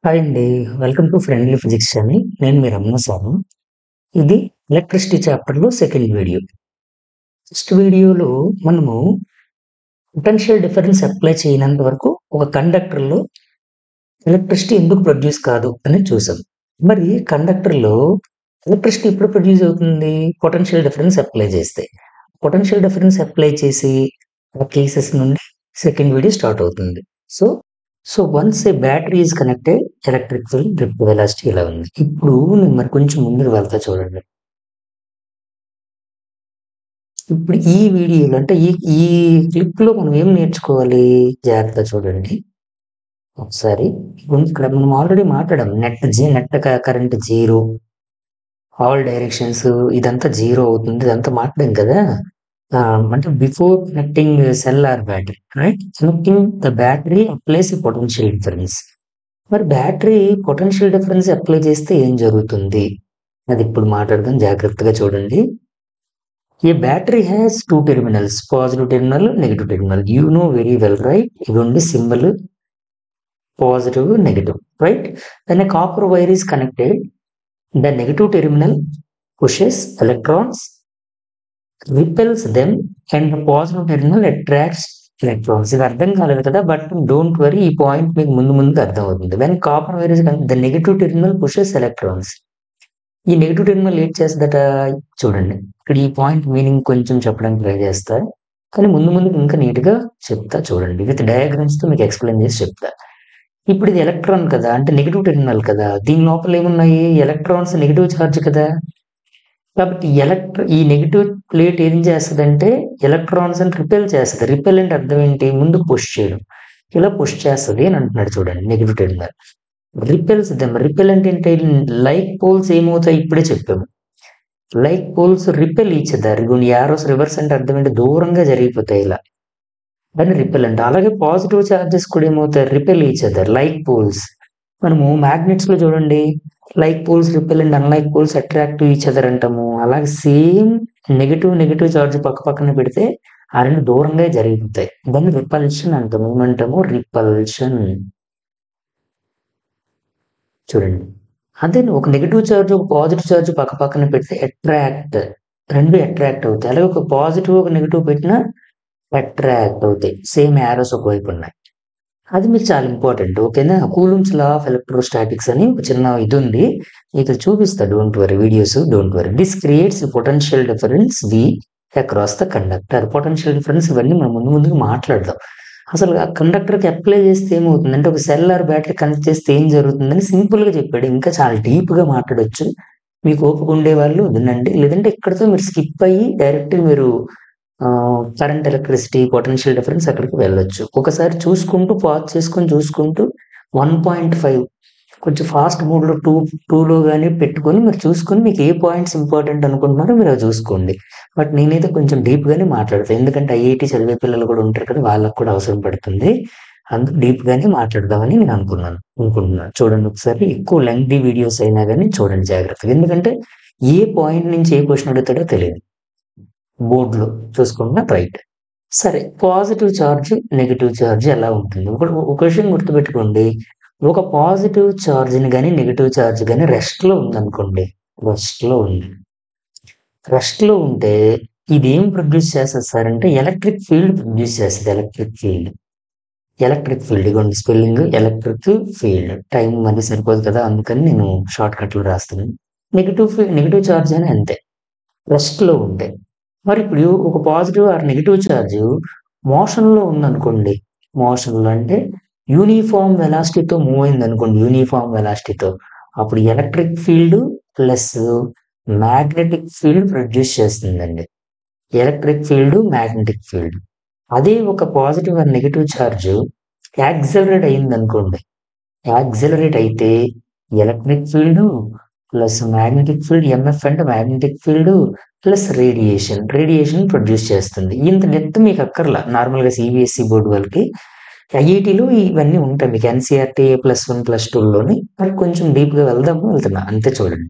Hi అండి. Welcome to friendly physics అని. నేను మీ రమణ సారు. ఇది ఎలక్ట్రిసిటీ చాప్టర్‌లో సెకండ్ వీడియో. ఫస్ట్ వీడియోలో మనము పొటెన్షియల్ డిఫరెన్స్ అప్లై చేయనంత వరకు ఒక కండక్టర్‌లో ఎలక్ట్రిసిటీ ఎందుకు ప్రొడ్యూస్ కాదు అనేది చూసాం. మరి కండక్టర్‌లో ఎలక్ట్రిసిటీ ఎప్పుడు ప్రొడ్యూస్ అవుతుంది? పొటెన్షియల్ డిఫరెన్స్ అప్లై చేస్తే. పొటెన్షియల్ డిఫరెన్స్ అప్లై చేసి ఆ కేసెస్ నుండి సెకండ్ వీడియో స్టార్ట్ అవుతుంది. So once A battery is connected electric field drift velocity ఇలా ఉంది. ఇప్పుడు నేను మరి కొంచెం ముందుకు వెళ్తా చూడండి. ఇప్పుడు ఈ వీడియోలో అంటే ఈ ఈ క్లిప్‌లో మనం ఏం నేర్చుకోవాలి? జాగ్రత్తగా చూడండి. ఒకసారి ఇక్కడ మనం ఆల్రెడీ మాట్లాడాం. Net current zero, all directions ఇదంతా జీరో అవుతుంది. ఇదంతా మాట్లాడాం కదా! అంటే before connecting cell or battery right? Connecting the battery applies a potential difference. మరి బ్యాటరీ పొటెన్షియల్ డిఫరెన్స్ అప్లై చేస్తే ఏం జరుగుతుంది? అది ఇప్పుడు మాట్లాడదాం. జాగ్రత్తగా చూడండి. A battery has two terminals, positive terminal, negative terminal. You know very well right? ఇదిగోండి symbol positive, negative right? When a copper wire is connected, the negative terminal pushes electrons, repels them, and the positive terminal attracts electrons. ఇది అర్థం కాలేదు కదా, but don't worry, ఈ point మీకు ముందుగా అర్థం అవుతుంది. When copper wire is the negative terminal pushes electrons. ఈ నెగటివ్ టెర్మినల్ ఏం చేస్తుందట చూడండి. ఇక్కడ ఈ పాయింట్ మీనింగ్ కొంచెం చెప్పడానికి ట్రై చేస్తా, కానీ ముందు ఇంకా నీట్ గా చెప్తా చూడండి. విత్ డయాగ్రామ్స్ తో మీకు ఎక్స్ప్లెయిన్ చేసి చెప్తా. ఇప్పుడు ఇది ఎలక్ట్రాన్ కదా, అంటే నెగటివ్ టెర్మినల్ కదా, దీని లోపల ఏమున్నాయి? ఎలక్ట్రాన్స్, నెగటివ్ ఛార్జ్ కదా. కాబట్టి ఈ నెగటివ్ ప్లేట్ ఏం చేస్తుందంటే ఎలక్ట్రాన్స్ అని రిపెల్ చేస్తుంది. రిపెల్ అంటే అర్థం ఏంటి? ముందు పుష్ చేయడం. ఇలా పుష్ చేస్తుంది అని అంటున్నాడు చూడండి. Negative terminal repels them. Repel అంటే ఏంటి? లైక్ పోల్స్ ఏమవుతాయి ఇప్పుడే చెప్పాము. Like poles repel each other. కొన్ని యారోస్ రివర్స్ అంటే అర్థం ఏంటి? దూరంగా జరిగిపోతాయి ఇలా, దాన్ని రిపెల్ అంటే. అలాగే పాజిటివ్ చార్జెస్ కూడా ఏమవుతాయి? Repel each other like poles. మనము మ్యాగ్నెట్స్ లో చూడండి, like poles repel and unlike poles attract to each other అంటాము. అలాగే సేమ్ నెగటివ్ చార్జ్ పక్కన పెడితే ఆ రెండు దూరంగా జరిగిపోతాయి. దాన్ని రిపల్షన్ అంటాము. ఏమంటాము? రిపల్షన్. చూడండి, అదే ఒక నెగటివ్ చార్జ్ ఒక పాజిటివ్ చార్జ్ పక్కన పెడితే అట్రాక్ట్, రెండు అట్రాక్ట్ అవుతాయి. అలాగే ఒక పాజిటివ్ ఒక నెగటివ్ పెట్టినా అట్రాక్ట్ అవుతాయి. సేమ్ యారోస్ ఒకవైపు ఉన్నాయి. అది మీకు చాలా ఇంపార్టెంట్. ఓకేనా? కూలుంబ్స్ లా ఆఫ్ ఎలక్ట్రోస్టాటిక్స్ అని ఒక చిన్న ఇది ఉంది, మీకు చూపిస్తా. Don't worry, videos don't worry. This creates potential difference we across the conductor. Potential difference ఇవన్నీ మనం ముందుగా మాట్లాడదాం. అసలు ఆ కండక్టర్ కి అప్లై చేస్తే ఏమవుతుంది అంటే, ఒక సెల్ ఆర్ బ్యాటరీ కనెక్ట్ చేస్తే ఏం జరుగుతుందని సింపుల్ గా చెప్పాడు. ఇంకా చాలా డీప్ గా మాట్లాడొచ్చు. మీకు ఓపిక ఉండే వాళ్ళు వినండి, లేదంటే ఇక్కడతో మీరు స్కిప్ అయ్యి డైరెక్ట్ మీరు కరెంట్, ఎలక్ట్రిసిటీ, పొటెన్షియల్ డిఫరెన్స్ అక్కడికి వెళ్ళొచ్చు. ఒకసారి చూసుకుంటూ పాజ్ చేసుకొని చూసుకుంటూ 1.5 కొంచెం ఫాస్ట్ మోడ్ లో టూలో కానీ పెట్టుకొని మీరు చూసుకొని మీకు ఏ పాయింట్స్ ఇంపార్టెంట్ అనుకుంటున్నారో మీరు అవి చూసుకోండి. బట్ నేనైతే కొంచెం డీప్ గానే మాట్లాడతాను, ఎందుకంటే ఐఐటి చదివే పిల్లలు కూడా ఉంటారు కదా, వాళ్ళకు కూడా అవసరం పడుతుంది. అందుకు డీప్ గానే మాట్లాడదామని నేను అనుకుంటున్నాను. చూడండి ఒకసారి. ఎక్కువ లెంగ్తీ వీడియోస్ అయినా కానీ చూడండి జాగ్రత్తగా, ఎందుకంటే ఏ పాయింట్ నుంచి ఏ క్వశ్చన్ అడుగుతాడో తెలియదు. బోర్డులో చూసుకుంటున్నా రైట్. సరే, పాజిటివ్ చార్జ్, నెగటివ్ చార్జ్ ఎలా ఉంటుంది? ఒక విషయం గుర్తుపెట్టుకోండి. ఒక పాజిటివ్ చార్జ్ని కానీ నెగటివ్ చార్జ్ కానీ రెస్ట్ లో ఉందనుకోండి, రెస్ట్ లో ఉంటే ఇది ఏం ప్రొడ్యూస్ చేస్తుంది సార్ అంటే, ఎలక్ట్రిక్ ఫీల్డ్ ప్రొడ్యూస్ చేస్తుంది. ఎలక్ట్రిక్ ఫీల్డ్ ఇవ్వండి స్పెల్లింగ్, ఎలక్ట్రిక్ ఫీల్డ్. టైం మళ్ళీ సరిపోదు కదా, అందుకని నేను షార్ట్ కట్ లో రాస్తున్నాను. నెగటివ్ చార్జ్ అని అంతే, రెస్ట్ లో ఉంటే. మరి ఇప్పుడు ఒక positive or negative charge motion లో ఉందనుకోండి, మోషన్ లో అంటే యూనిఫామ్ వెలాసిటీతో మూవ్ అయింది అనుకోండి, యూనిఫామ్ వెలాసిటీతో, అప్పుడు electric field plus magnetic field produce చేస్తుందండి. Electric field, magnetic field. అదే ఒక positive or negative charge accelerate అయింది అనుకోండి, యాక్సలరేట్ అయితే electric field plus magnetic field, MF అంటే magnetic field plus radiation produce చేస్తుంది. ఇంత డెప్త్ మీకు అక్కర్లా నార్మల్ గా సిబిఎస్ఈ బోర్డు వాళ్ళకి. ఐఐటీలో ఇవన్నీ ఉంటాయి మీకు ఎన్సీఆర్టీ +1+2లోని. మరి కొంచెం డీప్ గా వెళ్తున్నా అంతే. చూడండి,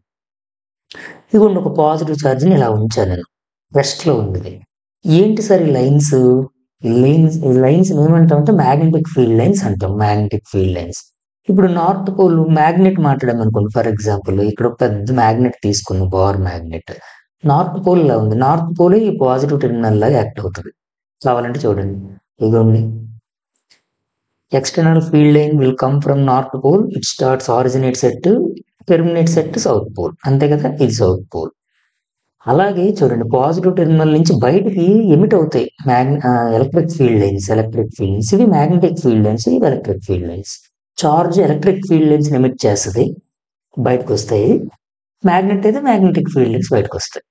ఇదిగోండి ఒక పాజిటివ్ ఛార్జ్ ని ఇలా ఉంచాను నేను, రెస్ట్ లో ఉంది. ఏంటి సార్ ఈ లైన్స్ ఏమంటాం అంటే మ్యాగ్నెటిక్ ఫీల్డ్ లైన్స్ అంటాం. మ్యాగ్నెటిక్ ఫీల్డ్ లైన్స్ ఇప్పుడు నార్త్ పోల్ మ్యాగ్నెట్ మాట్లాడాం అనుకోండి. ఫర్ ఎగ్జాంపుల్ ఇక్కడ ఒక పెద్ద మ్యాగ్నెట్ తీసుకున్న బార్ మ్యాగ్నెట్ నార్త్ పోల్ లా ఉంది. నార్త్ పోల్ ఈ పాజిటివ్ టెర్మినల్ లాగా యాక్ట్ అవుతుంది. కావాలంటే చూడండి, ఇదిగోండి. External field line will come from north pole. It starts originates at terminates at south pole. అంతే కదా, ఇది సౌత్ పోల్. అలాగే చూడండి, పాజిటివ్ టెర్మినల్ నుంచి బయటికి ఎమిట్ అవుతాయి ఎలక్ట్రిక్ ఫీల్డ్ లైన్స్. ఇవి మ్యాగ్నెటిక్ ఫీల్డ్ లైన్స్, ఇవి electric field lines. Charge electric field lines emit చేస్తుంది, బయటకు వస్తాయి. మ్యాగ్నెట్ అయితే మ్యాగ్నెటిక్ ఫీల్డ్ లైన్స్ బయటకు వస్తాయి.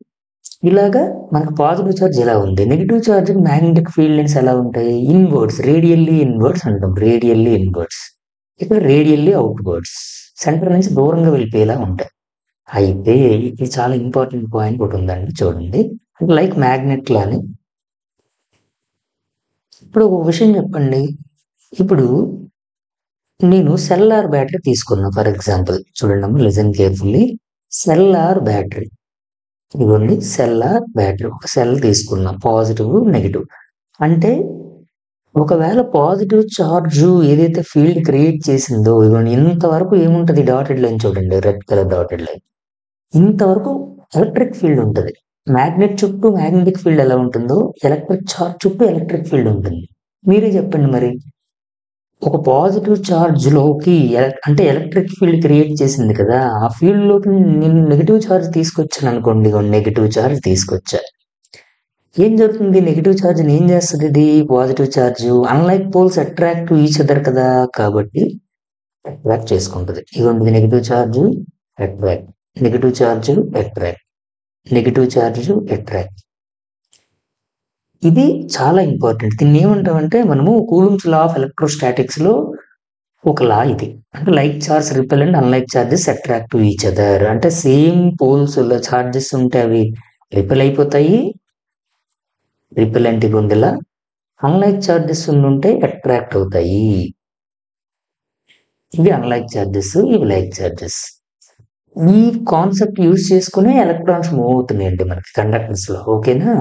ఇలాగా మనకు పాజిటివ్ చార్జ్ ఎలా ఉంది. Negative charge magnetic field lines ఎలా ఉంటాయి? ఇన్వర్డ్స్, రేడియల్లీ ఇన్వర్డ్స్ అంటాం. రేడియల్లీ ఇన్వర్డ్స్, ఇక్కడ రేడియల్లీ అవుట్వర్డ్స్, సెంటర్ నుంచి దూరంగా వెళ్ళిపోయేలా ఉంటాయి. అయితే ఇది చాలా ఇంపార్టెంట్ పాయింట్ ఒకటి ఉందండి, చూడండి. లైక్ మ్యాగ్నెట్ లాని ఇప్పుడు ఒక విషయం చెప్పండి. ఇప్పుడు నేను సెల్లార్ బ్యాటరీ తీసుకున్నా ఫర్ ఎగ్జాంపుల్. చూడండి అమ్మ, లిజన్ కేర్ఫుల్లీ. సెల్లార్ బ్యాటరీ, ఇదిగోండి సెల్లార్ బ్యాటరీ. ఒక సెల్ తీసుకున్నా, పాజిటివ్ నెగిటివ్. అంటే ఒకవేళ పాజిటివ్ చార్జ్ ఏదైతే ఫీల్డ్ క్రియేట్ చేసిందో, ఇదిగోండి ఇంతవరకు ఏముంటది, డాటెడ్ లైన్ చూడండి, రెడ్ కలర్ డాటెడ్ లైన్. ఇంతవరకు ఎలక్ట్రిక్ ఫీల్డ్ ఉంటుంది. మ్యాగ్నెట్ చుట్టూ మ్యాగ్నెటిక్ ఫీల్డ్ ఎలా ఉంటుందో, ఎలక్ట్రిక్ చార్జ్ చుట్టూ ఎలక్ట్రిక్ ఫీల్డ్ ఉంటుంది. మీరే చెప్పండి మరి, ఒక పాజిటివ్ చార్జ్ లోకి అంటే ఎలక్ట్రిక్ ఫీల్డ్ క్రియేట్ చేసింది కదా, ఆ ఫీల్డ్ లోకి నేను నెగిటివ్ చార్జ్ తీసుకొచ్చాను అనుకోండి. నెగిటివ్ చార్జ్ తీసుకొచ్చా, ఏం జరుగుతుంది? నెగిటివ్ చార్జ్ ఏం చేస్తుంది? ఇది positive charge unlike poles attract to each other కదా, కాబట్టి అట్రాక్ట్ చేసుకుంటుంది. ఇదిగోండి negative charge attract, negative charge attract, negative charge attract. ఇది చాలా ఇంపార్టెంట్. దీన్ని ఏమంటామంటే మనము కూలుంబ్స్ లా ఆఫ్ ఎలక్ట్రోస్టాటిక్స్ లో ఒక లా ఇది. అంటే like charge repel and unlike charges attract to each other. అంటే సేమ్ పోల్స్ లో చార్జెస్ ఉంటే అవి రిపెల్ అయిపోతాయి, రిపెలెంట్ గుండెలా. అన్లైక్ చార్జెస్ ఉంటే అట్రాక్ట్ అవుతాయి. ఇవి అన్లైక్ చార్జెస్, ఇవి లైక్ చార్జెస్. ఈ కాన్సెప్ట్ యూజ్ చేసుకునే ఎలక్ట్రాన్స్ మూవ్ అవుతున్నాయండి మనకి కండక్టర్స్ లో, ఓకేనా.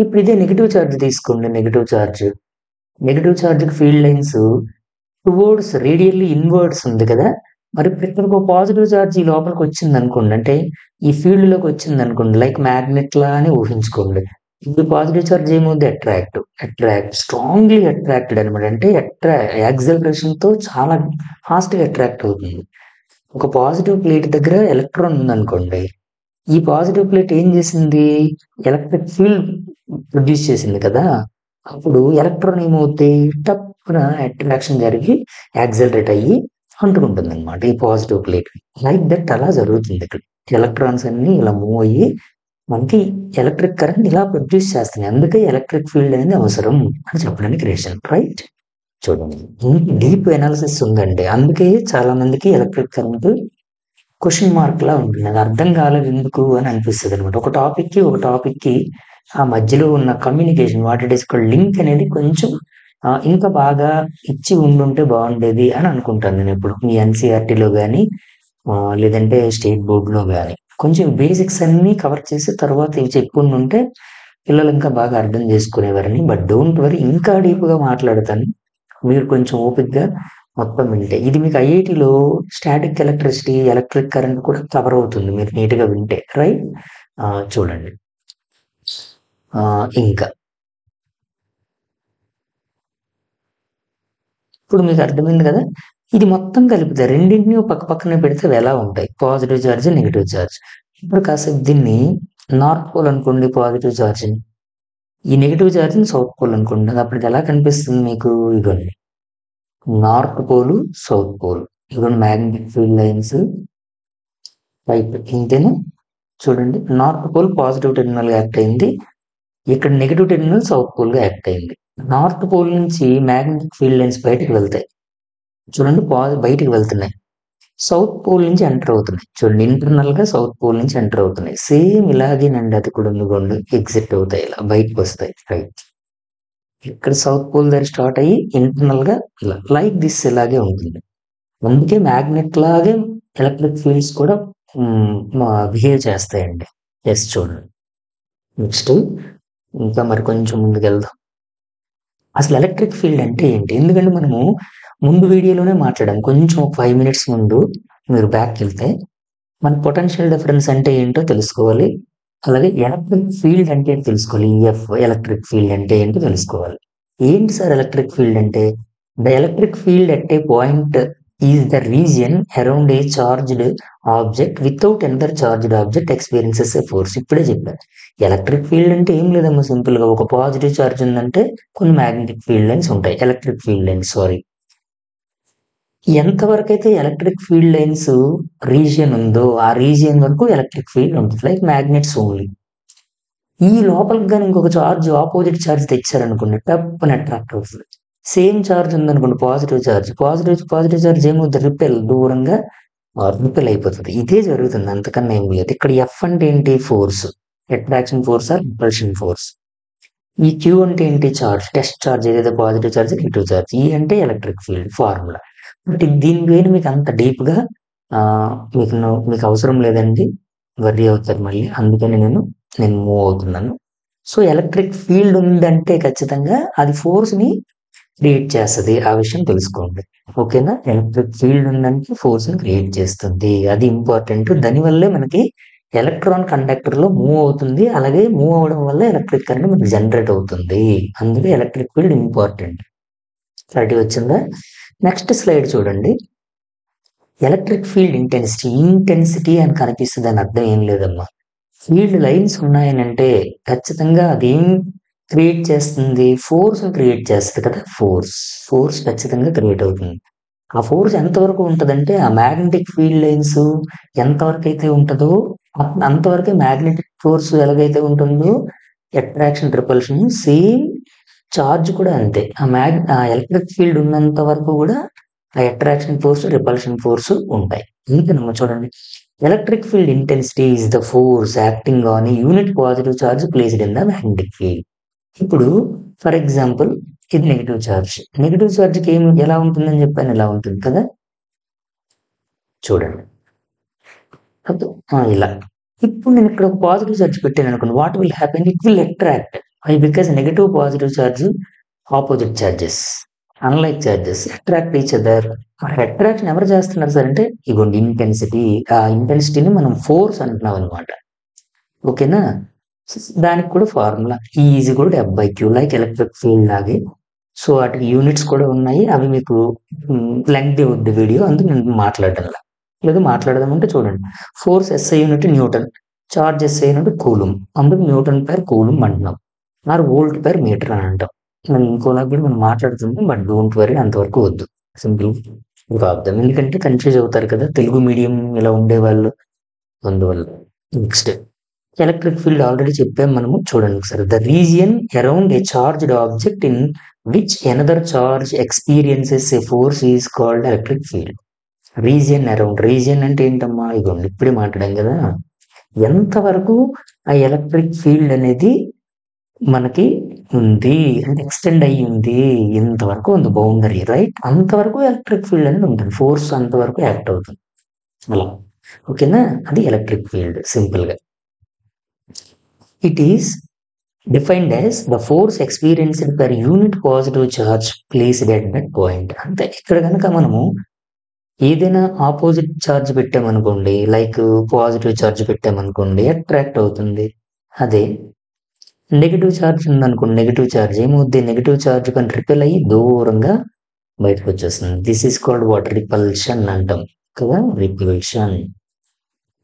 ఇప్పుడు ఇదే నెగిటివ్ చార్జ్ తీసుకోండి. Negative charge field lines towards radially inwards ఉంది కదా. మరి ఇక్కడ ఒక పాజిటివ్ చార్జ్ ఈ లోపలికి వచ్చింది అనుకోండి, అంటే ఈ ఫీల్డ్ లోకి వచ్చింది అనుకోండి, లైక్ మ్యాగ్నెట్ లా అని ఊహించుకోండి. ఇప్పుడు పాజిటివ్ చార్జ్ ఏముంది, అట్రాక్ట్ స్ట్రాంగ్లీ అట్రాక్టెడ్ అనమాట. అంటే యాక్సలరేషన్ తో చాలా ఫాస్ట్ గా అట్రాక్ట్ అవుతుంది. ఒక పాజిటివ్ ప్లేట్ దగ్గర ఎలక్ట్రాన్ ఉందనుకోండి, ఈ పాజిటివ్ ప్లేట్ ఏం చేసింది, ఎలక్ట్రిక్ ఫీల్డ్ ప్రొడ్యూస్ చేసింది కదా. అప్పుడు ఎలక్ట్రాన్ ఏమవుతాయి, టప్పున అట్రాక్షన్ జరిగి యాక్సలరేట్ అయ్యి అంటుకుంటుంది అనమాట ఈ పాజిటివ్ ప్లేట్. లైక్ దట్ అలా జరుగుతుంది. ఇక్కడ ఎలక్ట్రాన్స్ అన్ని ఇలా మూవ్ అయ్యి మనకి ఎలక్ట్రిక్ కరెంట్ ఇలా ప్రొడ్యూస్ చేస్తున్నాయి. అందుకే ఎలక్ట్రిక్ ఫీల్డ్ అనేది అవసరం అని చెప్పడానికి రీజన్, రైట్. చూడండి, డీప్ ఎనాలిసిస్ ఉందండి. అందుకే చాలా మందికి ఎలక్ట్రిక్ కరెంట్ క్వశ్చన్ మార్క్ లా ఉంటుంది. అది అర్థం కాలేదు ఎందుకు అని అనిపిస్తుంది అనమాట. ఒక టాపిక్ కి ఆ మధ్యలో ఉన్న communication, what it is called link అనేది కొంచెం ఇంకా బాగా ఇచ్చి ఉండుంటే బాగుండేది అని అనుకుంటాను నేను ఎప్పుడు. మీ ఎన్సీఆర్టీలో కానీ లేదంటే స్టేట్ బోర్డులో కానీ కొంచెం బేసిక్స్ అన్ని కవర్ చేసి తర్వాత ఇవి చెప్పుకుని ఉంటే పిల్లలు ఇంకా బాగా అర్థం చేసుకునేవారని. బట్ డోంట్ వరీ, ఇంకా డీప్గా మాట్లాడతాను, మీరు కొంచెం ఓపిక్గా మొత్తం వింటే. ఇది మీకు ఐఐటిలో స్టాటిక్ ఎలక్ట్రిసిటీ, ఎలక్ట్రిక్ కరెంట్ కూడా కవర్ అవుతుంది మీరు నీట్గా వింటే, రైట్. చూడండి, ఇంకా ఇప్పుడు మీకు అర్థమైంది కదా. ఇది మొత్తం కలిపితే రెండింటిని పక్క పక్కనే పెడితే ఎలా ఉంటాయి, పాజిటివ్ చార్జ్, నెగిటివ్ చార్జ్. ఇప్పుడు కాసేపు దీన్ని నార్త్ పోల్ అనుకోండి పాజిటివ్ చార్జ్ని, ఈ నెగిటివ్ చార్జ్ని సౌత్ పోల్ అనుకోండి. అప్పుడు ఇది ఎలా కనిపిస్తుంది మీకు, ఇవ్వండి నార్త్ పోల్, సౌత్ పోల్, ఇవ్వండి మ్యాగ్నెటిక్ ఫీల్డ్ లైన్స్ టైప్ ఇంతేనా. చూడండి, north pole positive terminal act అయింది, ఇక్కడ నెగిటివ్ టెర్మినల్ సౌత్ పోల్ గా యాక్ట్ అయింది. నార్త్ పోల్ నుంచి మ్యాగ్నెటిక్ ఫీల్డ్ లైన్స్ బయటకు వెళ్తాయి, చూడండి బయటికి వెళ్తున్నాయి. సౌత్ పోల్ నుంచి ఎంటర్ అవుతున్నాయి, చూడండి ఇంటర్నల్ గా సౌత్ పోల్ నుంచి ఎంటర్ అవుతున్నాయి. సేమ్ ఇలాగేనండి, అది కూడా ఉందిగోండి, ఎగ్జిట్ అవుతాయి, ఇలా బయటకు వస్తాయి, రైట్. ఇక్కడ సౌత్ పోల్ దగ్గర స్టార్ట్ అయ్యి ఇంటర్నల్ గా ఇలా లైక్ దిస్ ఇలాగే ఉంటుంది. అందుకే మ్యాగ్నెట్ లాగే ఎలక్ట్రిక్ ఫీల్డ్స్ కూడా బిహేవ్ చేస్తాయండి. ఎస్, చూడండి నెక్స్ట్ ఇంకా మరి కొంచెం ముందుకు వెళ్దాం. అసలు ఎలక్ట్రిక్ ఫీల్డ్ అంటే ఏంటి? ఎందుకంటే మనము ముందు వీడియోలోనే మాట్లాడాం. కొంచెం ఒక 5 మినిట్స్ ముందు మీరు బ్యాక్‌కెళ్తే మన పొటెన్షియల్ డిఫరెన్స్ అంటే ఏంటో తెలుసుకోవాలి. అలాగే ఎలక్ట్రిక్ ఫీల్డ్ అంటే ఏంటో తెలుసుకోవాలి. ఈఎఫ్ ఎలక్ట్రిక్ ఫీల్డ్ అంటే ఏంటో తెలుసుకోవాలి. ఏంటి సార్ ఎలక్ట్రిక్ ఫీల్డ్ అంటే? The electric field at a point is the region around a charged object without another charged object experiences A force. ఇప్పుడే చెప్పా. ఎలక్ట్రిక్ ఫీల్డ్ అంటే ఏం లేదమ్మా సింపుల్‌గా ఒక పాజిటివ్ చార్జ్ ఉందంటే కొన్ని మ్యాగ్నెటిక్ ఫీల్డ్ లైన్స్ ఉంటాయి. Electric field lines sorry. ఎంతవరకైతే ఎలక్ట్రిక్ ఫీల్డ్ లైన్స్ రీజియన్ ఉందో ఆ రీజియన్ వరకు ఎలక్ట్రిక్ ఫీల్డ్ ఉంటుంది. Like magnets only. ఈ లోపలికి గాని ఇంకొక చార్జ్ ఆపోజిట్ చార్జ్ తెచ్చారనుకోండి టప్పున అట్రాక్ట్ అవుతుంది. సేమ్ చార్జ్ ఉందనుకోండి పాజిటివ్ చార్జ్. పాజిటివ్ చార్జ్ ఏమవుద్ది? రిపెల్ దూరంగా రిపెల్ అయిపోతది. ఇదే జరుగుతుంది అంతకన్నా ఏం లేదు. ఇక్కడ ఎఫ్ అంటే ఏంటి? Force. Attraction force or repulsion force. ఈ క్యూ అంటే ఏంటి? చార్జ్. టెస్ట్ చార్జ్ ఏదైతే పాజిటివ్ చార్జ్, నెగెటివ్ చార్జ్. ఈ అంటే ఎలక్ట్రిక్ ఫీల్డ్ ఫార్ములా. బట్ దీని పైన మీకు అంత డీప్‌గా మీకు అవసరం లేదండి. వర్రీ అవుతారు మళ్ళీ. అందుకని నేను మూవ్ అవుతున్నాను. సో, ఎలక్ట్రిక్ ఫీల్డ్ ఉందంటే ఖచ్చితంగా అది ఫోర్స్‌ని క్రియేట్ చేస్తది. ఆ విషయం తెలుసుకోండి. ఓకేనా? ఎలక్ట్రిక్ ఫీల్డ్ ఉందంటే ఫోర్స్‌ని క్రియేట్ చేస్తుంది. అది ఇంపార్టెంట్. దానివల్లే మనకి ఎలక్ట్రాన్ కండక్టర్‌లో మూవ్ అవుతుంది. అలాగే మూవ్ అవ్వడం వల్ల ఎలక్ట్రిక్ కరెంట్ మనకి జనరేట్ అవుతుంది. అందుకే ఎలక్ట్రిక్ ఫీల్డ్ ఇంపార్టెంట్. క్లారిటీ వచ్చిందా? నెక్స్ట్ స్లైడ్ చూడండి. ఎలక్ట్రిక్ ఫీల్డ్ ఇంటెన్సిటీ అని కనిపిస్తది దాని అర్థం ఏం లేదమ్మా. ఫీల్డ్ లైన్స్ ఉన్నాయనంటే ఖచ్చితంగా అదేం క్రియేట్ చేస్తుంది? ఫోర్స్‌ని క్రియేట్ చేస్తది కదా! ఫోర్స్ ఖచ్చితంగా క్రియేట్ అవుతుంది. ఆ ఫోర్స్ ఎంతవరకు ఉంటదంటే ఆ మ్యాగ్నెటిక్ ఫీల్డ్ లైన్స్ ఎంతవరకైతే ఉంటదో అంతవరకే మ్యాగ్నెటిక్ ఫోర్స్ ఎలాగైతే ఉంటుందో అట్రాక్షన్, రిపల్షన్ సేమ్ చార్జ్ కూడా అంతే. ఆ ఎలక్ట్రిక్ ఫీల్డ్ ఉన్నంత వరకు కూడా ఆ అట్రాక్షన్ ఫోర్స్, రిపల్షన్ ఫోర్స్ ఉంటాయి. ఇంతేనమ్మా చూడండి. Electric field intensity is the force acting on a unit positive charge placed in the magnetic field. ఇప్పుడు ఫర్ ఎగ్జాంపుల్ ఇది నెగెటివ్ చార్జ్. నెగెటివ్ చార్జ్‌కి ఎలా ఉంటుందని చెప్పాను ఇలా ఉంటుంది కదా! చూడండి. అప్పుడు ఇలా. ఇప్పుడు నేను ఇక్కడ ఒక పాజిటివ్ చార్జ్ పెట్టాననుకోండి. What will happen? It will attract. Why? Because negative, positive charge opposite charges. Unlike charges attract each other. మరి అట్రాక్షన్ ఎవరు చేస్తున్నారు సార్ అంటే ఇగోండి ఇంటెన్సిటీ. ఆ ఇంటెన్సిటీని మనం ఫోర్స్ అంటున్నాం అన్నమాట. ఓకేనా? దానికి కూడా formula is equal to F Q like electric field లాగే. సో, వాటికి యూనిట్స్ కూడా ఉన్నాయి. అవి మీకు లెంగ్తీ అవుద్ది వీడియో. అందుకు నేను మాట్లాడడంలా. లేదు మాట్లాడదామంటే చూడండి. Force SI unit Newton. Charge SI unit coulomb. అందుకు న్యూటన్ పర్ కూలుంబ్ అంటున్నాం. ఆర్ వోల్ట్ పర్ మీటర్ అని అంటాం. మనం ఇంకోలా కూడా మనం మాట్లాడుతుంటాం. బట్ డోంట్ వరీ అంతవరకు వద్దు. Simple problem. ఎందుకంటే కన్‌ఫ్యూజ్ అవుతారు కదా! తెలుగు మీడియం ఇలా ఉండేవాళ్ళు. అందువల్ల. నెక్స్ట్ ఎలక్ట్రిక్ ఫీల్డ్ ఆల్రెడీ చెప్పాం మనము. చూడండి ఒకసారి. The region around a charged object in which another charge experiences A force is called electric field. Region అంటే ఏంటమ్మా? ఇగోండి ఇప్పుడే మాట్లాడాం కదా! ఎంతవరకు ఆ ఎలక్ట్రిక్ ఫీల్డ్ అనేది మనకి ఉంది అంటే ఎక్స్టెండ్ అయ్యి ఉంది. ఇంతవరకు ఉంది బౌండరీ రైట్? అంతవరకు ఎలక్ట్రిక్ ఫీల్డ్ అనేది ఉంటుంది. ఫోర్స్ అంతవరకు యాక్ట్ అవుతుంది. అలా. ఓకేనా? అది ఎలక్ట్రిక్ ఫీల్డ్ సింపుల్‌గా. It is defined as the force experienced per unit positive charge placed at that point. అంతే. ఇక్కడ గనక మనము ఏదైనా ఆపోజిట్ చార్జ్ పెట్టామనుకోండి, లైక్ పాజిటివ్ చార్జ్ పెట్టామనుకోండి అట్రాక్ట్ అవుతుంది. అదే నెగెటివ్ చార్జ్ ఉందనుకోండి, నెగెటివ్ చార్జ్ ఏమవుద్ది? నెగెటివ్ చార్జ్ కానీ రిపెల్ అయ్యి దూరంగా బయటకొచ్చేస్తుంది. This is called what? Repulsion అంటాం కదా! రిపల్షన్.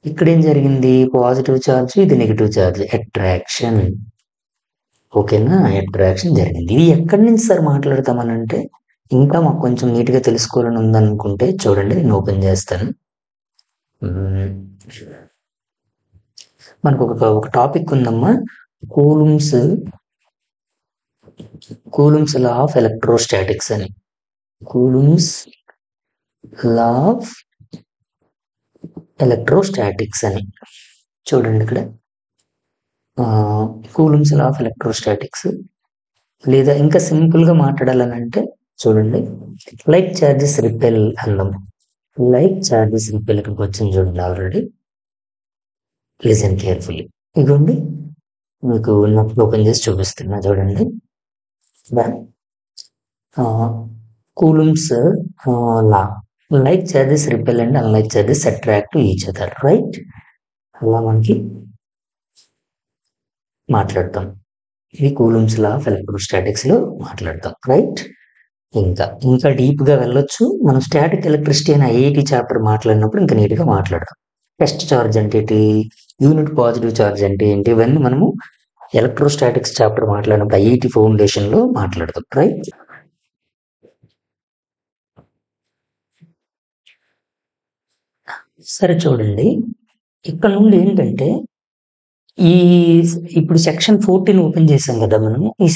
ఇక్కడేం జరిగింది? పాజిటివ్ చార్జ్, ఇది నెగెటివ్ చార్జ్. అట్రాక్షన్. ఓకేనా? అట్రాక్షన్ జరిగింది. ఇది ఎక్కడి నుంచి సార్ మాట్లాడతామనంటే, ఇంకా మాకు కొంచెం నీట్‌గా తెలుసుకోవాలని ఉందనుకుంటే చూడండి నేను ఓపెన్ చేస్తాను. హ్మ్. మనకు ఒక టాపిక్ ఉందమ్మా. కూలుంబ్స్ లా ఆఫ్ ఎలక్ట్రోస్టాటిక్స్ అని. కూలుంబ్స్ లా ఆఫ్ ఎలక్ట్రోస్టాటిక్స్ అని. చూడండి ఇక్కడ. కూలుంబ్స్ లా ఆఫ్ ఎలక్ట్రోస్టాటిక్స్ లేదా ఇంకా సింపుల్‌గా మాట్లాడాలనంటే చూడండి. లైక్ చార్జెస్ రిపెల్ అందాం. లైక్ చార్జెస్ రిపెల్ ఇక్కడికొచ్చింది చూడండి ఆల్రెడీ. Listen carefully. ఇగోండి మీకు నెట్ ఓపెన్ చేసి చూపిస్తున్నా చూడండి. Coulomb's law, like charges repel and unlike charges attract to each other, right? అలా మనకి మాట్లాడతాం. ఇది కూలుంబ్స్ లా ఆఫ్ ఎలక్ట్రోస్టాటిక్స్ లో మాట్లాడతాం, రైట్? ఇంకా డీప్ గా వెళ్ళొచ్చు. మనం స్టాటిక్ ఎలక్ట్రిసిటీ అనే ఐఐటి చాప్టర్ మాట్లాడినప్పుడు ఇంకా నీట్ గా మాట్లాడదాం. టెస్ట్ చార్జ్ అంటే ఏంటి, యూనిట్ పాజిటివ్ చార్జ్ అంటే ఏంటి, ఇవన్నీ మనము ఎలక్ట్రోస్టాటిక్స్ చాప్టర్ మాట్లాడినప్పుడు ఐఐటి ఫౌండేషన్ లో మాట్లాడదాం, రైట్? సరే చూడండి, ఇక్కడ నుండి ఏంటంటే ఈ ఇప్పుడు సెక్షన్ 14 ఓపెన్ చేసాం కదా మనము. ఈ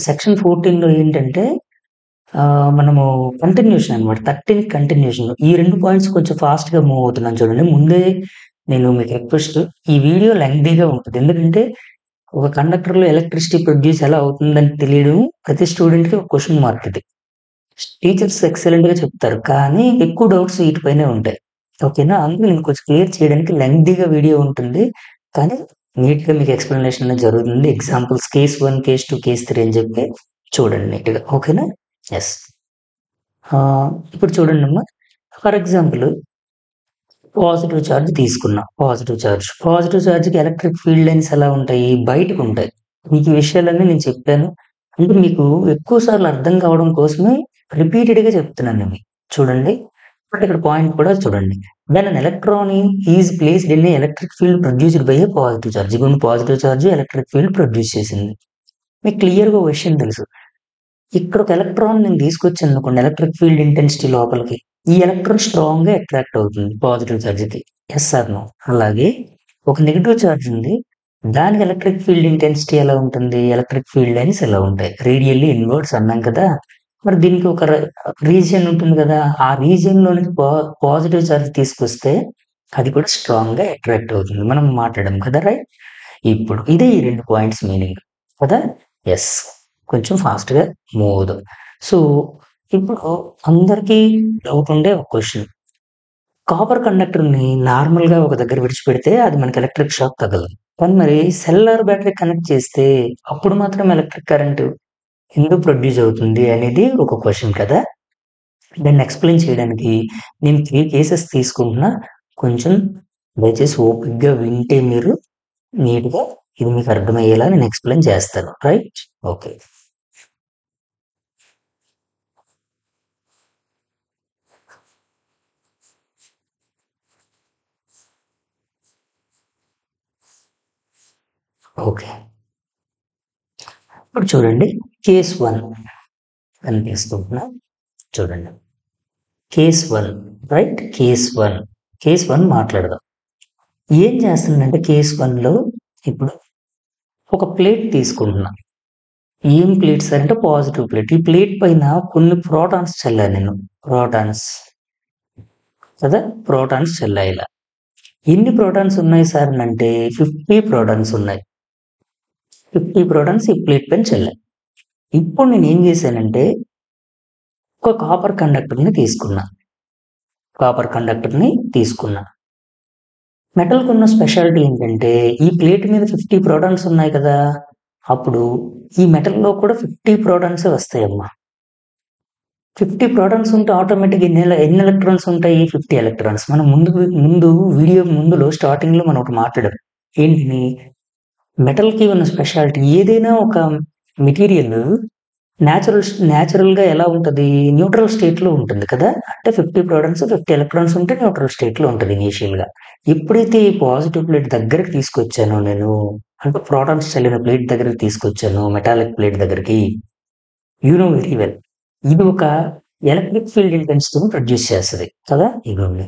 సెక్షన్ 14 లో ఏంటంటే మనము కంటిన్యూషన్ అనమాట, 13 కంటిన్యూషన్. ఈ 2 పాయింట్స్ కొంచెం ఫాస్ట్ గా మూవ్ అవుతున్నాను చూడండి. ముందే నేను మీకు రిక్వెస్ట్, ఈ వీడియో లెంగ్తీగా ఉంటుంది. ఎందుకంటే ఒక కండక్టర్ లో ఎలక్ట్రిసిటీ ప్రొడ్యూస్ ఎలా అవుతుందని తెలియడం ప్రతి స్టూడెంట్ కి ఒక క్వశ్చన్ మార్క్ ఇది. టీచర్స్ ఎక్సలెంట్ గా చెప్తారు, కానీ ఎక్కువ డౌట్స్ వీటిపైనే ఉంటాయి. ఓకేనా? అందుకు నేను కొంచెం క్లియర్ చేయడానికి లెంగ్తీగా వీడియో ఉంటుంది, కానీ నీట్ గా మీకు ఎక్స్ప్లెనేషన్ అనేది జరుగుతుంది. ఎగ్జాంపుల్స్ కేస్ 1, కేస్ 2, కేస్ 3 అని చెప్పి చూడండి నీట్ గా. ఓకేనా? ఎస్. ఇప్పుడు చూడండి అమ్మా, ఫర్ ఎగ్జాంపుల్ పాజిటివ్ ఛార్జ్ తీసుకున్నా. పాజిటివ్ ఛార్జ్కి ఎలక్ట్రిక్ ఫీల్డ్ లైన్స్ ఎలా ఉంటాయి, బయటకు ఉంటాయి. మీకు ఈ విషయాలన్నీ నేను చెప్పాను, అంటే మీకు ఎక్కువ సార్లు అర్థం కావడం కోసమే రిపీటెడ్ గా చెప్తున్నాను ఇవి. చూడండి, బట్ ఇక్కడ పాయింట్ కూడా చూడండి. When an electron is placed in electric field produced by a positive charge. ఇప్పుడు positive charge electric field produce చేసింది. మీకు క్లియర్ గా ఒక విషయం తెలుసు, ఇక్కడ ఒక ఎలక్ట్రాన్ నేను తీసుకొచ్చాను అనుకోండి ఎలక్ట్రిక్ ఫీల్డ్ ఇంటెన్సిటీ లోపలికి, ఈ ఎలక్ట్రాన్ స్ట్రాంగ్ గా అట్రాక్ట్ అవుతుంది పాజిటివ్ ఛార్జ్ కి. Yes or no? అలాగే ఒక నెగిటివ్ ఛార్జ్ ఉంది, దానికి ఎలక్ట్రిక్ ఫీల్డ్ ఇంటెన్సిటీ ఎలా ఉంటుంది, ఎలక్ట్రిక్ ఫీల్డ్ లైన్స్ ఎలా ఉంటాయి, రేడియల్లీ ఇన్వర్డ్స్ అన్నాం కదా. మరి దీనికి ఒక రీజియన్ ఉంటుంది కదా, ఆ రీజియన్ లోనికి పాజిటివ్ ఛార్జ్ తీసుకొస్తే అది కూడా స్ట్రాంగ్ గా అట్రాక్ట్ అవుతుంది. మనం మాట్లాడడం కదా, రైట్? ఇప్పుడు ఇదే ఈ 2 పాయింట్స్ మీనింగ్ కదా. ఎస్, కొంచెం ఫాస్ట్ గా మూవ్ అవుదాం. సో ఇప్పుడు అందరికీ డౌట్ ఉండే ఒక క్వశ్చన్, కాపర్ కండక్టర్ ని నార్మల్ గా ఒక దగ్గర విడిచిపెడితే అది మనకి ఎలక్ట్రిక్ షాక్ తగలదు, కానీ మరి సెల్ ఆర్ బ్యాటరీ కనెక్ట్ చేస్తే అప్పుడు మాత్రం ఎలక్ట్రిక్ కరెంట్ ఎందుకు ప్రొడ్యూస్ అవుతుంది అనేది ఒక క్వశ్చన్ కదా. దాన్ని ఎక్స్ప్లెయిన్ చేయడానికి నేను 3 కేసెస్ తీసుకుంటున్నా. కొంచెం దయచేసి ఓపిక్ గా వింటే మీరు నీట్ గా ఇది మీకు అర్థమయ్యేలా నేను ఎక్స్ప్లెయిన్ చేస్తాను, రైట్? ఓకే. ఓకే, ఇప్పుడు చూడండి కేస్ 1 కనిపిస్తున్నా, చూడండి కేస్ 1, రైట్? కేస్ 1 మాట్లాడదాం. ఏం చేస్తుందంటే కేస్ 1 లో ఇప్పుడు ఒక ప్లేట్ తీసుకుంటున్నా. ఏం ప్లేట్ సార్ అంటే పాజిటివ్ ప్లేట్. ఈ ప్లేట్ పైన కొన్ని ప్రోటాన్స్ చల్లాను నేను, ప్రోటాన్స్ కదా, ప్రోటాన్స్ చల్లా. ఇలా ఎన్ని ప్రోటాన్స్ ఉన్నాయి సార్ అంటే 50 ప్రోటాన్స్ ఉన్నాయి. 50 ప్రోటాన్స్ ఈ ప్లేట్ పైన చల్లా. ఇప్పుడు నేను ఏం చేశానంటే ఒక కాపర్ కండక్టర్ ని తీసుకున్నా. మెటల్ కున్న స్పెషాలిటీ ఏంటంటే ఈ ప్లేట్ మీద 50 ప్రోటాన్స్ ఉన్నాయి కదా, అప్పుడు ఈ మెటల్ లో కూడా 50 ప్రోటాన్స్ వస్తాయమ్మా. 50 ప్రోటాన్స్ ఉంటే ఆటోమేటిక్ ఎన్ని ఎలక్ట్రాన్స్ ఉంటాయి, 50 ఎలక్ట్రాన్స్. మనం ముందు వీడియో ముందులో స్టార్టింగ్ లో మనం ఒకటి మాట్లాడాం, ఏంటిని, మెటల్ కి ఉన్న స్పెషాలిటీ ఏదైనా ఒక మెటీరియల్ న్యాచురల్ గా ఎలా ఉంటది, న్యూట్రల్ స్టేట్ లో ఉంటుంది కదా. అంటే 50 ప్రోటాన్స్ 50 ఎలక్ట్రాన్స్ ఉంటే న్యూట్రల్ స్టేట్ లో ఉంటుంది ఇనీషియల్ గా. ఎప్పుడైతే ఈ పాజిటివ్ ప్లేట్ దగ్గరికి తీసుకొచ్చానో నేను, అంటే ప్రోటాన్స్ చల్లిన ప్లేట్ దగ్గరికి తీసుకొచ్చాను, మెటాలిక్ ప్లేట్ దగ్గరికి, యూ నో వెరీ వెల్, ఇది ఒక ఎలక్ట్రిక్ ఫీల్డ్ ఇంటెన్సిటీని ప్రొడ్యూస్ చేస్తుంది కదా. ఇగోండి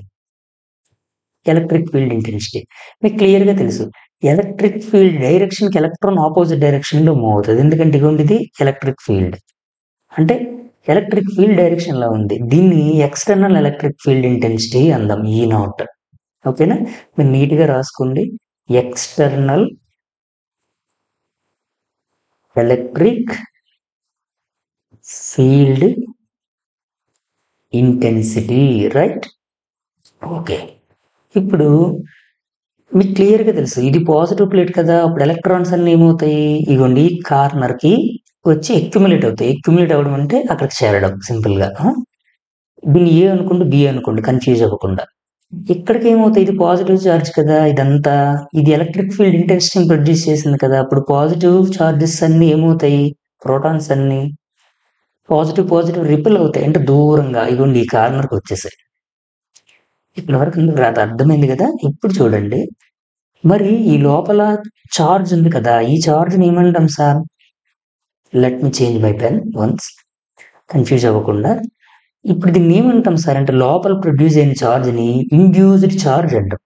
ఎలక్ట్రిక్ ఫీల్డ్ ఇంటెన్సిటీ మీకు క్లియర్ గా తెలుసు. ఎలక్ట్రిక్ ఫీల్డ్ డైరెక్షన్ కి ఎలక్ట్రాన్ ఆపోజిట్ డైరెక్షన్ లో మూవ్ అవుతుంది, ఎందుకంటే ఇగోండి ఇది ఎలక్ట్రిక్ ఫీల్డ్, అంటే ఎలక్ట్రిక్ ఫీల్డ్ డైరెక్షన్ లో ఉంది. దీన్ని ఎక్స్టర్నల్ ఎలక్ట్రిక్ ఫీల్డ్ ఇంటెన్సిటీ అందాం, ఈ నాట్. ఓకేనా? మీరు నీట్ గా రాసుకోండి, external electric field intensity, right? Okay, ఇప్పుడు మీకు క్లియర్ గా తెలుసు ఇది పాజిటివ్ ప్లేట్ కదా, అప్పుడు ఎలక్ట్రాన్స్ అన్ని ఏమవుతాయి, ఇగోండి కార్నర్ కి వచ్చి అక్యుములేట్ అవుతాయి. అక్యుములేట్ అవ్వడం అంటే అక్కడికి చేరడం సింపుల్‌గా. దీన్ని ఏ అనుకోండి, బి అనుకోండి కన్‌ఫ్యూజ్ అవ్వకుండా. ఇక్కడికి ఏమవుతాయి ఇది పాజిటివ్ చార్జ్ కదా! ఇదంతా. ఇది ఎలక్ట్రిక్ ఫీల్డ్ ఇంటెన్సిటీని ప్రొడ్యూస్ చేసింది కదా! అప్పుడు పాజిటివ్ చార్జెస్ అన్నీ ఏమవుతాయి? ప్రోటాన్స్ అన్నీ పాజిటివ్ రిపెల్ అవుతాయి. అంటే దూరంగా ఇగోండి ఈ కార్నర్‌కి వచ్చేసాయి. ఇప్పటి వరకు ఎందుకు రాదు అర్థమైంది కదా! ఇప్పుడు చూడండి. మరి ఈ లోపల చార్జ్ ఉంది కదా! ఈ చార్జ్‌ని ఏమంటాం sir? Let me change my pen once. Confuse అవ్వకుండా. ఇప్పుడు దీన్ని ఏమంటాం సార్ అంటే లోపల ప్రొడ్యూస్ అయిన చార్జ్‌ని ఇండ్యూస్డ్ చార్జ్ అంటాం.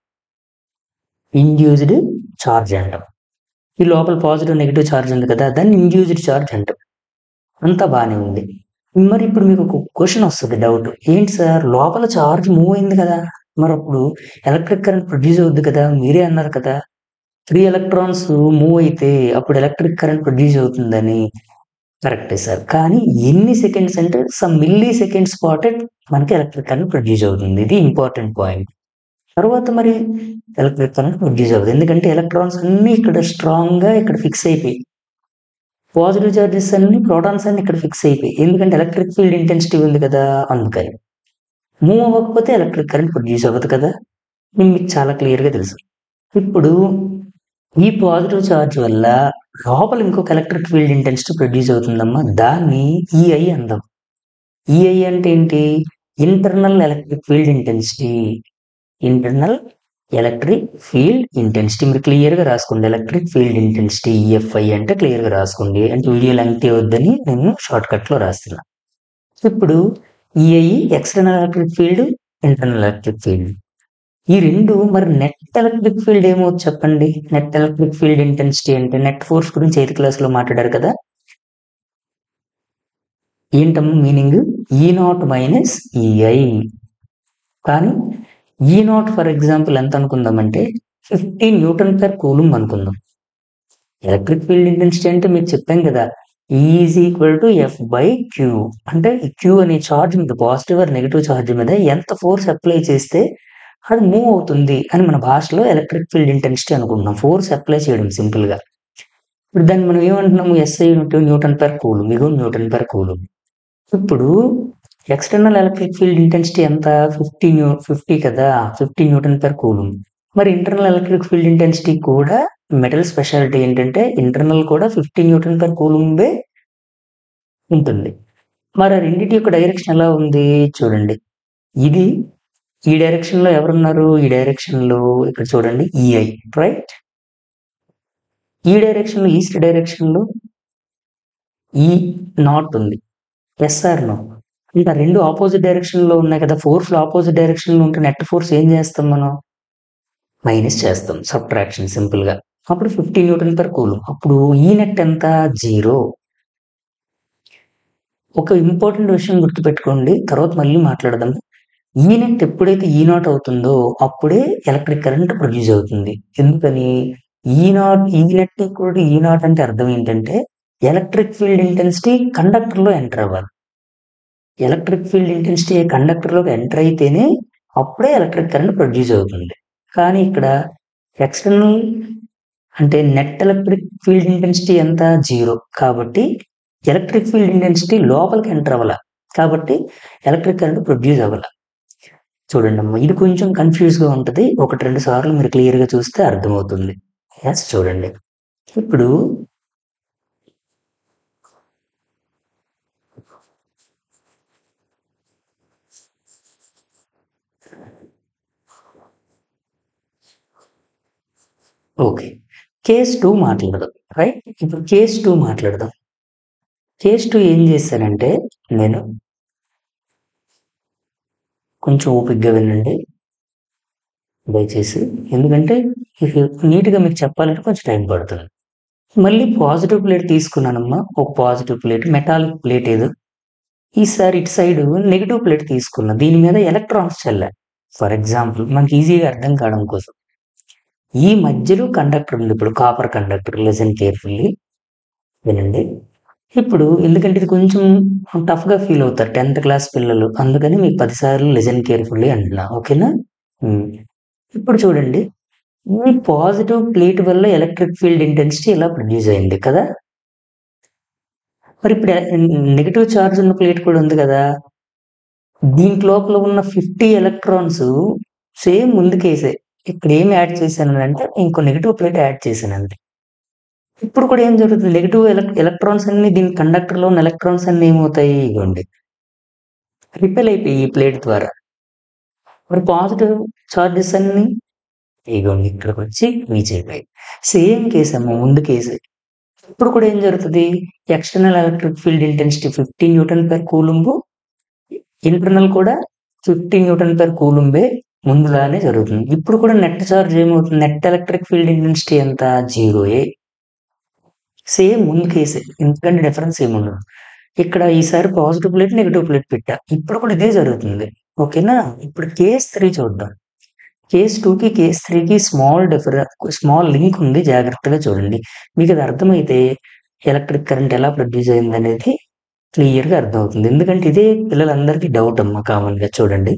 ఇండ్యూస్డ్ చార్జ్ అంటాం. ఈ లోపల పాజిటివ్, నెగెటివ్ చార్జ్ ఉంది కదా! దాన్ని ఇండ్యూస్డ్ చార్జ్ అంటాం. అంతా బానే ఉంది. మరి ఇప్పుడు మీకు ఒక క్వెషన్ వస్తది డౌట్. ఏంటి సార్ లోపల చార్జ్ మూవ్ అయింది కదా! మరప్పుడు ఎలక్ట్రిక్ కరెంట్ ప్రొడ్యూస్ అవుద్ది కదా! మీరే అన్నారు కదా! 3 ఎలక్ట్రాన్స్ మూవ్ అయితే అప్పుడు ఎలక్ట్రిక్ కరెంట్ ప్రొడ్యూస్ అవుతుందని. కరెక్టే సార్. కానీ ఎన్ని సెకండ్స్ అంటే సమ్ మిల్లీ సెకండ్స్ పాటు మనకి ఎలక్ట్రిక్ కరెంట్ ప్రొడ్యూస్ అవుతుంది. ఇది ఇంపార్టెంట్ పాయింట్. తర్వాత మరి ఎలక్ట్రిక్ కరెంట్ ప్రొడ్యూస్ అవ్వదు. ఎందుకంటే ఎలక్ట్రాన్స్ అన్నీ ఇక్కడ స్ట్రాంగ్‌గా ఇక్కడ ఫిక్స్ అయిపోయాయి. పాజిటివ్ చార్జెస్ అన్నీ ప్రోటాన్స్ అన్నీ ఇక్కడ ఫిక్స్ అయిపోయాయి. ఎందుకంటే ఎలక్ట్రిక్ ఫీల్డ్ ఇంటెన్సిటీ ఉంది కదా! అందుకని. మూవ్ అవ్వకపోతే ఎలక్ట్రిక్ కరెంట్ ప్రొడ్యూస్ అవ్వదు కదా! ఇది మీకు చాలా క్లియర్‌గా తెలుసు. ఇప్పుడు ఈ పాజిటివ్ చార్జ్ వల్ల లోపల ఇంకొక ఎలక్ట్రిక్ ఫీల్డ్ ఇంటెన్సిటీ ప్రొడ్యూస్ అవుతుందమ్మా. దాన్ని ఈఐ అందాం. ఈఐ అంటే ఏంటి? Internal electric field intensity. Internal electric field intensity మీరు క్లియర్‌గా రాసుకోండి. ఎలక్ట్రిక్ ఫీల్డ్ ఇంటెన్సిటీ ఈఎఫ్ఐ అంటే క్లియర్‌గా రాసుకోండి. అంటే వీడియో లెంగ్తీ వద్దని నేను షార్ట్‌కట్‌లో రాస్తున్నా. ఇప్పుడు EI external electric field, internal electric field. ఈ 2 మరి నెట్ ఎలక్ట్రిక్ ఫీల్డ్ ఏమవుద్ది చెప్పండి? నెట్ ఎలక్ట్రిక్ ఫీల్డ్ ఇంటెన్సిటీ అంటే నెట్ ఫోర్స్ గురించి 8థ్ క్లాస్‌లో మాట్లాడారు కదా! ఏంటమ్మా మీనింగ్? E0 minus EI. కానీ E0 ఫర్ ఎగ్జాంపుల్ ఎంత అనుకుందామంటే 50 న్యూటన్ పర్ కూలుంబ్ అనుకుందాం. ఎలక్ట్రిక్ ఫీల్డ్ ఇంటెన్సిటీ అంటే మీకు చెప్పాం కదా! E is equal to F by Q. అంటే ఈ క్యూ అనే చార్జ్ మీద పాజిటివ్ ఆర్ నెగెటివ్ చార్జ్ మీద ఎంత ఫోర్స్ అప్లై చేస్తే అది మూవ్ అవుతుంది అని మన భాషలో ఎలక్ట్రిక్ ఫీల్డ్ ఇంటెన్సిటీ అనుకుంటున్నాం. ఫోర్స్ అప్లై చేయడం సింపుల్‌గా. ఇప్పుడు దాన్ని మనం ఏమంటున్నాము? SI into newton per coulomb. ఇగో న్యూటన్ పర్ కూలుంబ్. ఇప్పుడు ఎక్స్టర్నల్ ఎలక్ట్రిక్ ఫీల్డ్ ఇంటెన్సిటీ ఎంత? 50 కదా! 50 న్యూటన్ పర్ కూలుంబ్. మరి ఇంటర్నల్ ఎలక్ట్రిక్ ఫీల్డ్ ఇంటెన్సిటీ కూడా మెటల్ స్పెషాలిటీ ఏంటంటే ఇంటర్నల్ కూడా 50 న్యూటన్ పర్ కూలుంబే ఉంటుంది. మరి ఆ రెండిటి యొక్క డైరెక్షన్ ఎలా ఉంది? చూడండి. ఇది ఈ డైరెక్షన్‌లో ఎవరున్నారు? ఈ డైరెక్షన్‌లో ఇక్కడ చూడండి ఈఐ రైట్? ఈ డైరెక్షన్‌లో ఈస్ట్ డైరెక్షన్‌లో E0 ఉంది. Yes or no? ఇంకా 2 అపోజిట్ డైరెక్షన్‌లో ఉన్నాయి కదా! ఫోర్స్‌లు అపోజిట్ డైరెక్షన్‌లో ఉంటే నెట్ ఫోర్స్ ఏం చేస్తాం మనం? మైనస్ చేస్తాం. సబ్ట్రాక్షన్ సింపుల్‌గా. అప్పుడు 50 న్యూటన్ పర్ కూలుంబ్. అప్పుడు ఈ నెట్ ఎంత? 0. ఒక ఇంపార్టెంట్ విషయం గుర్తుపెట్టుకోండి. తర్వాత మళ్ళీ మాట్లాడదాం. ఈ నెట్ ఎప్పుడైతే E0 అవుతుందో అప్పుడే ఎలక్ట్రిక్ కరెంట్ ప్రొడ్యూస్ అవుతుంది. ఎందుకని? ఈ నెట్ ఈక్వల్ టు E0 అంటే అర్థం ఏంటంటే ఎలక్ట్రిక్ ఫీల్డ్ ఇంటెన్సిటీ కండక్టర్‌లో ఎంటర్ అవ్వాలి. ఎలక్ట్రిక్ ఫీల్డ్ ఇంటెన్సిటీ కండక్టర్‌లోకి ఎంటర్ అయితేనే అప్పుడే ఎలక్ట్రిక్ కరెంట్ ప్రొడ్యూస్ అవుతుంది. కానీ ఇక్కడ ఎక్స్టర్నల్ అంటే నెట్ ఎలక్ట్రిక్ ఫీల్డ్ ఇంటెన్సిటీ ఎంత? 0. కాబట్టి ఎలక్ట్రిక్ ఫీల్డ్ ఇంటెన్సిటీ లోపలికి ఎంటర్ అవ్వల. కాబట్టి ఎలక్ట్రిక్ కరెంట్ ప్రొడ్యూస్ అవ్వల. చూడండమ్మా ఇది కొంచెం కన్‌ఫ్యూజ్‌గా ఉంటది. 1, 2 సార్లు మీరు క్లియర్‌గా చూస్తే అర్థమవుతుంది. యెస్ చూడండి. ఇప్పుడు ఓకే. కేస్ 2 మాట్లాడదాం. రైట్? ఇప్పుడు కేస్ 2 మాట్లాడదాం. కేస్ 2 ఏం చేశానంటే నేను కొంచెం ఓపికగా వినండి. దయచేసి. ఎందుకంటే ఇది నీట్‌గా మీకు చెప్పాలంటే కొంచెం టైం పడుతుంది. మళ్ళీ పాజిటివ్ ప్లేట్ తీసుకున్నానమ్మా. ఒక పాజిటివ్ ప్లేట్ మెటాలిక్ ప్లేట్ ఏదో. ఈసారి ఇటు సైడు నెగెటివ్ ప్లేట్ తీసుకున్నా. దీని మీద ఎలక్ట్రాన్స్ చల్లా. ఫర్ ఎగ్జాంపుల్ మనకి ఈజీగా అర్థం కావడం కోసం. ఈ మధ్యలో కండక్టర్ ఉంది. ఇప్పుడు కాపర్ కండక్టర్ లిసన్ కేర్‌ఫుల్లీ. వినండి. ఇప్పుడు ఎందుకంటే ఇది కొంచెం టఫ్‌గా ఫీల్ అవుతారు 10థ్ క్లాస్ పిల్లలు. అందుకని మీకు 10 సార్లు లిసన్ కేర్‌ఫుల్లీ అంటున్నా. ఓకేనా? హ్మ్. ఇప్పుడు చూడండి. ఈ పాజిటివ్ ప్లేట్ వల్ల ఎలక్ట్రిక్ ఫీల్డ్ ఇంటెన్సిటీ ఇలా ప్రొడ్యూస్ అయింది కదా! మరి ఇప్పుడు నెగటివ్ చార్జ్ ఉన్న ప్లేట్ కూడా ఉంది కదా, దీంట్ లోపల ఉన్న 50 ఎలక్ట్రాన్స్ సేమ్ ముందుకేసే. ఇక్కడ ఏం యాడ్ చేశానంటే ఇంకో నెగటివ్ ప్లేట్ యాడ్ చేశానండి. ఇప్పుడు కూడా ఏం జరుగుతుంది, నెగటివ్ ఎలక్ట్రాన్స్ అన్ని దీని కండక్టర్ లో ఉన్న ఎలక్ట్రాన్స్ అన్ని ఏమవుతాయి, ఇవ్వండి రిపెల్ అయిపోయి ఈ ప్లేట్ ద్వారా. మరి పాజిటివ్ చార్జెస్ అన్ని ఇగోండి ఇక్కడికి వచ్చి రీచ్ అయిపోయాయి. సేమ్ కేసు అమ్మ ముందు కేసు. ఇప్పుడు కూడా ఏం జరుగుతుంది, external electric field intensity 50 newton per coulomb, internal కూడా 50 న్యూటన్ పర్ కూలుంబే ముందులానే జరుగుతుంది. ఇప్పుడు కూడా నెట్ చార్జ్ ఏమవుతుంది, నెట్ ఎలక్ట్రిక్ ఫీల్డ్ ఇంటెన్సిటీ ఎంత, 0ఏ. సేమ్ ముందు కేసే, ఎందుకంటే డిఫరెన్స్ ఏముండదు. ఇక్కడ ఈసారి పాజిటివ్ ప్లేట్ నెగిటివ్ ప్లేట్ పెట్టా, ఇప్పుడు కూడా ఇదే జరుగుతుంది. ఓకేనా. ఇప్పుడు కేస్ 3 చూద్దాం. కేస్ 2కి కేస్ 3కి స్మాల్ లింక్ ఉంది, జాగ్రత్తగా చూడండి. మీకు అది అర్థమైతే ఎలక్ట్రిక్ కరెంట్ ఎలా ప్రొడ్యూస్ అయింది అనేది క్లియర్గా అర్థమవుతుంది. ఎందుకంటే ఇదే పిల్లలందరికీ డౌట్ అమ్మ, కామన్గా చూడండి.